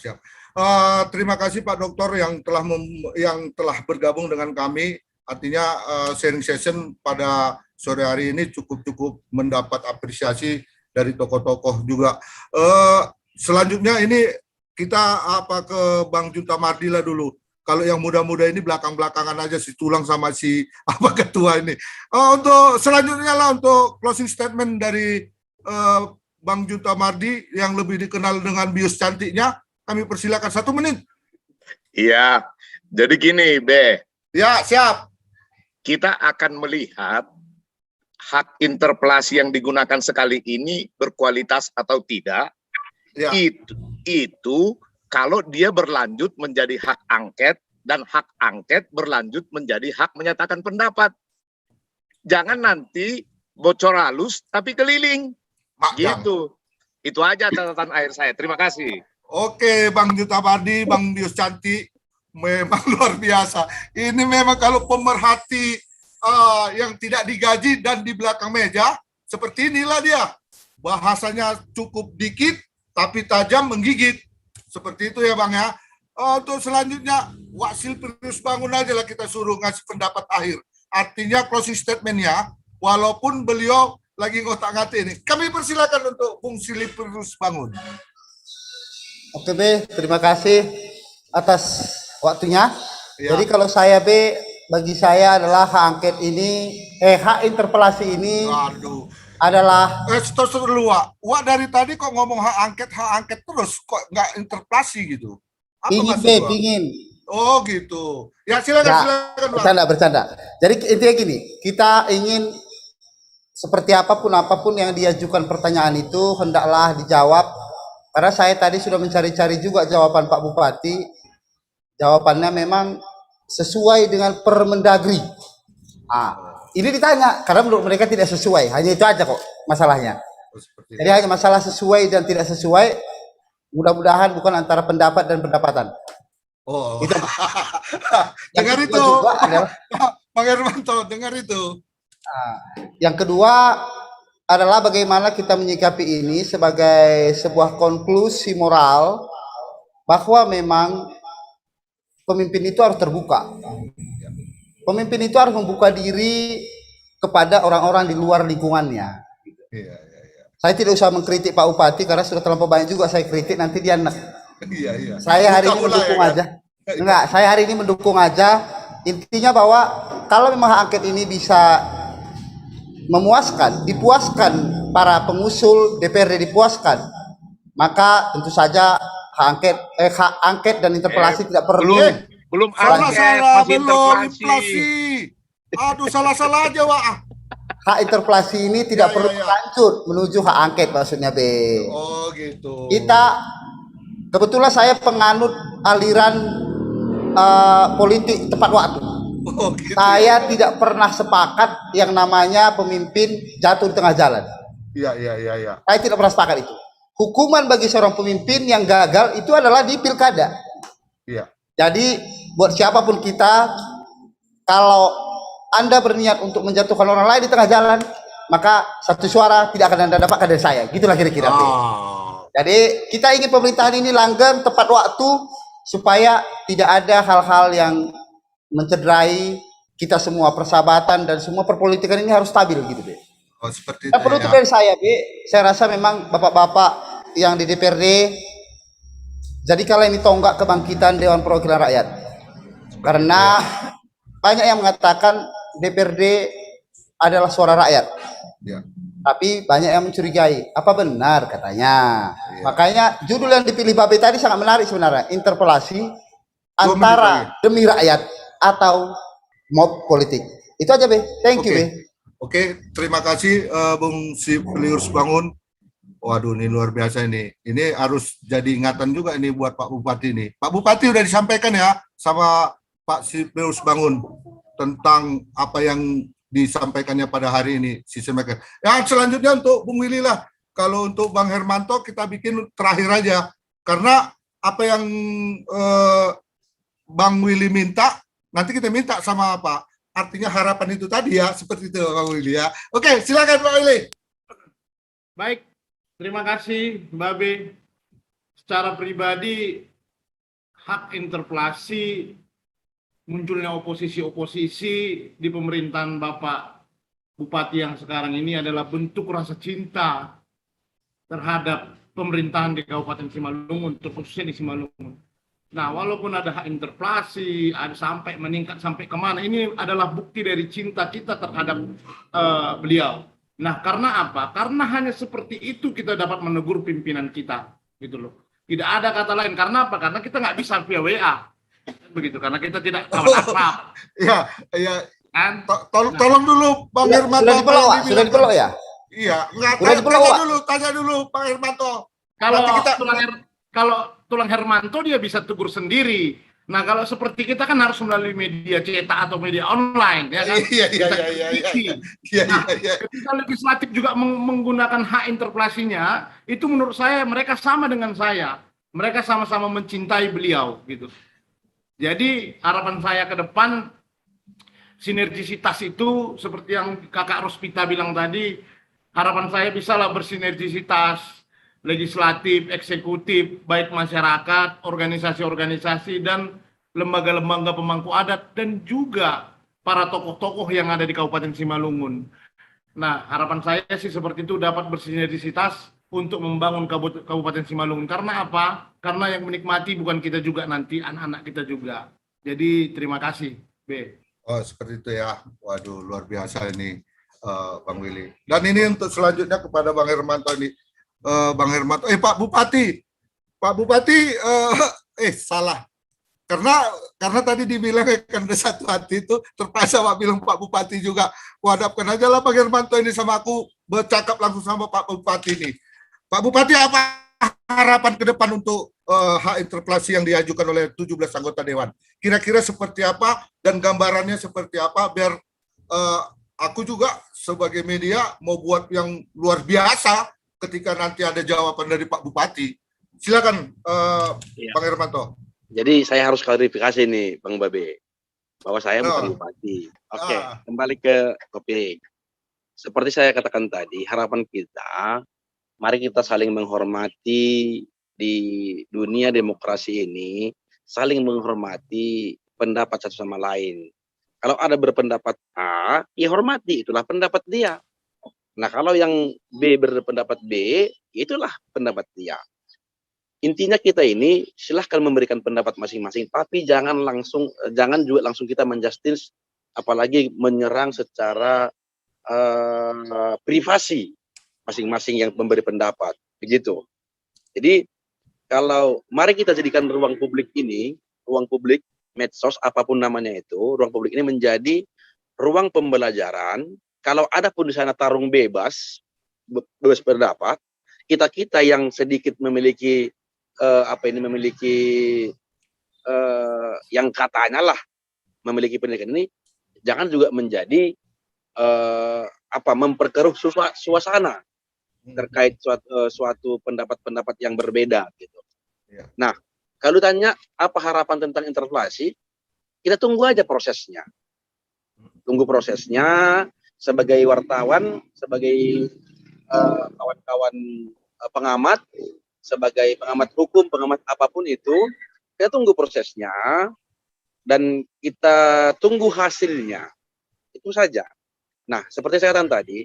Terima kasih Pak Dokter yang telah bergabung dengan kami. Artinya sharing session pada sore hari ini cukup mendapat apresiasi dari tokoh-tokoh juga. Selanjutnya ini kita ke Bang Junta Mardila dulu. Kalau yang muda-muda ini belakang-belakangan aja, si Tulang sama si ketua ini. Untuk selanjutnya lah untuk closing statement dari Bang Junta Mardi yang lebih dikenal dengan bios cantiknya, kami persilakan 1 menit. Iya, jadi gini, Be. Ya, siap. Kita akan melihat hak interpelasi yang digunakan sekali ini berkualitas atau tidak, Ya. itu kalau dia berlanjut menjadi hak angket dan hak angket berlanjut menjadi hak menyatakan pendapat. Jangan nanti bocor halus tapi keliling. Makjang. Gitu. Itu aja catatan akhir saya. Terima kasih. Oke, Bang Juta Pardi, Bang Dius Cantik, memang luar biasa. Ini memang kalau pemerhati yang tidak digaji dan di belakang meja, seperti inilah dia. Bahasanya cukup dikit, tapi tajam menggigit. Seperti itu ya Bang ya. Untuk selanjutnya, Wakil Prius Bangun aja lah kita suruh ngasih pendapat akhir. Artinya closing statement-nya, walaupun beliau lagi ngotak-ngatik ini. Kami persilakan untuk Bung Silih Prius Bangun. Oke B, terima kasih atas waktunya. Ya. Jadi kalau saya B, bagi saya adalah hak angket ini, hak interpelasi ini Aduh. adalah Terus dulu, Wak dari tadi kok ngomong hak angket terus, kok nggak interpelasi gitu? Apa ingin B, maksud Wak? ingin. Oh gitu. Ya silakan, Ya, silakan Wak. bercanda. Jadi intinya gini, kita ingin seperti apapun yang diajukan pertanyaan itu hendaklah dijawab. Karena saya tadi sudah mencari-cari juga jawaban Pak Bupati. Jawabannya memang sesuai dengan Permendagri. Ini ditanya karena menurut mereka tidak sesuai. Hanya itu aja kok masalahnya. Oh, seperti Jadi hanya masalah sesuai dan tidak sesuai. Mudah-mudahan bukan antara pendapat dan pendapatan. Oh. Itu. Dengar Yang itu. kedua juga adalah, Bang Hermanto, dengar itu. yang kedua adalah bagaimana kita menyikapi ini sebagai sebuah konklusi moral bahwa memang pemimpin itu harus terbuka. Pemimpin itu harus membuka diri kepada orang-orang di luar lingkungannya. Iya. Saya tidak usah mengkritik Pak Bupati karena sudah terlampau banyak juga saya kritik, nanti dia enak. Iya. Saya hari ini Kita mulai, mendukung ya kan? aja. Enggak, saya hari ini mendukung aja. Intinya bahwa kalau memang hak angket ini bisa memuaskan, dipuaskan para pengusul DPRD dipuaskan, maka tentu saja hak angket dan interpelasi tidak perlu. Belum Salah, angket, masih belum interpelasi. inflasi. Aduh, salah aja, Wak. Hak interpelasi ini tidak Ya, perlu ya. lanjut menuju hak angket maksudnya B. Oh, gitu. Kita kebetulan saya penganut aliran politik tepat waktu. Oh, gitu. Saya tidak pernah sepakat yang namanya pemimpin jatuh di tengah jalan. Iya. Saya tidak pernah sepakat itu. Hukuman bagi seorang pemimpin yang gagal itu adalah di pilkada. Iya. Jadi buat siapapun kita, kalau Anda berniat untuk menjatuhkan orang lain di tengah jalan, maka satu suara tidak akan Anda dapatkan dari saya. Gitulah kira-kira. Jadi kita ingin pemerintahan ini langgeng tepat waktu supaya tidak ada hal-hal yang mencederai kita semua, persahabatan dan semua perpolitikan ini harus stabil gitu, B. Oh, seperti Nah, itu penutup ya. dari saya, B, saya rasa memang bapak-bapak yang di DPRD, jadikanlah ini tonggak kebangkitan Dewan Perwakilan Rakyat. Karena banyak yang mengatakan DPRD adalah suara rakyat. Ya. Tapi banyak yang mencurigai. Apa benar katanya? Iya. Makanya judul yang dipilih Babe tadi sangat menarik sebenarnya. Interpelasi antara demi rakyat atau mob politik. Itu aja, Be. Thank you, Oke. Be. Oke, terima kasih Bung Silih Bangun. Waduh, ini luar biasa ini. Ini harus jadi ingatan juga ini buat Pak Bupati ini. Pak Bupati udah disampaikan ya sama Pak Silih Bangun tentang apa yang disampaikannya pada hari ini. Yang selanjutnya untuk Bung Willy lah. Kalau untuk Bang Hermanto kita bikin terakhir aja. Karena apa yang Bang Willy minta, nanti kita minta sama Pak. Artinya harapan itu tadi ya, seperti itu Bang Willy ya. Oke, silakan Pak Willy. Baik, terima kasih Mbak B. Secara pribadi, hak interpelasi, munculnya oposisi-oposisi di pemerintahan Bapak Bupati yang sekarang ini adalah bentuk rasa cinta terhadap pemerintahan di Kabupaten Simalungun, khususnya di Simalungun. Nah, walaupun ada hak interpelasi, ada sampai meningkat sampai kemana, ini adalah bukti dari cinta kita terhadap beliau. Nah, karena apa? Karena hanya seperti itu kita dapat menegur pimpinan kita, gitu loh. Tidak ada kata lain. Karena apa? Karena kita nggak bisa via WA, begitu. Karena kita tidak kawan akrab. Ya, ya. Tolong dulu Bang Hermanto. Sudah dipelok, Pak? Sudah dipelok ya? Iya, enggak, Sudah dipelok, Pak? tanya dulu Pak Hermanto. Kalau Nanti kita kalau tulang Hermanto dia bisa tegur sendiri. Nah, kalau seperti kita kan harus melalui media cetak atau media online, ya kan? Iya. Nah, ketika legislatif juga menggunakan hak interpelasinya, itu menurut saya mereka sama dengan saya. Mereka sama-sama mencintai beliau, gitu. Jadi harapan saya ke depan, sinergisitas itu seperti yang Kakak Rospita bilang tadi, harapan saya bisalah bersinergisitas legislatif, eksekutif, baik masyarakat, organisasi-organisasi, dan lembaga-lembaga pemangku adat, dan juga para tokoh-tokoh yang ada di Kabupaten Simalungun. Nah, harapan saya sih seperti itu, dapat bersinergisitas untuk membangun Kabupaten Simalungun. Karena apa? Karena yang menikmati bukan kita juga nanti, anak-anak kita juga. Jadi terima kasih, B. Oh, seperti itu ya. Waduh, luar biasa ini Bang Willy. Dan ini untuk selanjutnya kepada Bang Hermanto ini. Bang Hermanto, Pak Bupati, salah. Karena tadi dibilang kan ada satu hati itu, terpaksa Pak bilang Pak Bupati juga. Hadapkan aja lah Bang Hermanto ini sama aku, bercakap langsung sama Pak Bupati ini. Pak Bupati, apa harapan ke depan untuk hak interpelasi yang diajukan oleh 17 anggota Dewan? Kira-kira seperti apa dan gambarannya seperti apa, biar aku juga sebagai media mau buat yang luar biasa ketika nanti ada jawaban dari Pak Bupati. Silakan Bang Hermanto. Jadi saya harus klarifikasi nih Bang Babe, bahwa saya bukan bupati. Oke, kembali ke topik. Seperti saya katakan tadi, harapan kita, mari kita saling menghormati di dunia demokrasi ini, saling menghormati pendapat satu sama lain. Kalau ada berpendapat A, ya hormati, itulah pendapat dia. Nah, kalau yang B berpendapat B, itulah pendapat dia. Intinya kita ini silahkan memberikan pendapat masing-masing, tapi jangan juga langsung kita menjustis, apalagi menyerang secara privasi masing-masing yang memberi pendapat, begitu. Jadi kalau mari kita jadikan ruang publik ini, ruang publik medsos apapun namanya itu, ruang publik ini menjadi ruang pembelajaran. Kalau ada pun di sana tarung bebas pendapat, kita yang sedikit memiliki yang katanya lah memiliki pendidikan ini, jangan juga menjadi memperkeruh suasana terkait suatu pendapat-pendapat yang berbeda gitu. Nah, kalau tanya apa harapan tentang interpelasi, kita tunggu aja prosesnya. Tunggu prosesnya. Sebagai wartawan, sebagai kawan-kawan pengamat, sebagai pengamat hukum, pengamat apapun itu, kita tunggu prosesnya dan kita tunggu hasilnya. Itu saja. Nah, seperti saya katakan tadi,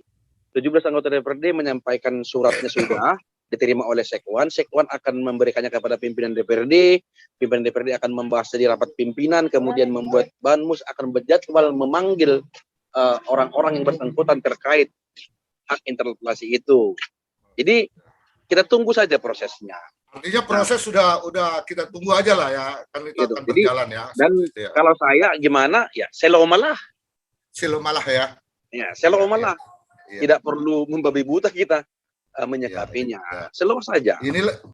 17 anggota DPRD menyampaikan suratnya sudah diterima oleh Sekwan. Sekwan akan memberikannya kepada pimpinan DPRD. Pimpinan DPRD akan membahas di rapat pimpinan, kemudian membuat Banmus akan berjadwal memanggil orang-orang yang bersangkutan terkait hak interpelasi itu. Jadi kita tunggu saja prosesnya. Artinya proses sudah kita tunggu aja lah ya, kan itu gitu. akan berjalan ya. Dan kalau saya gimana ya, selomalah ya. Ya, selomalah. Tidak perlu membabi buta kita menyikapinya. Slow saja. Inilah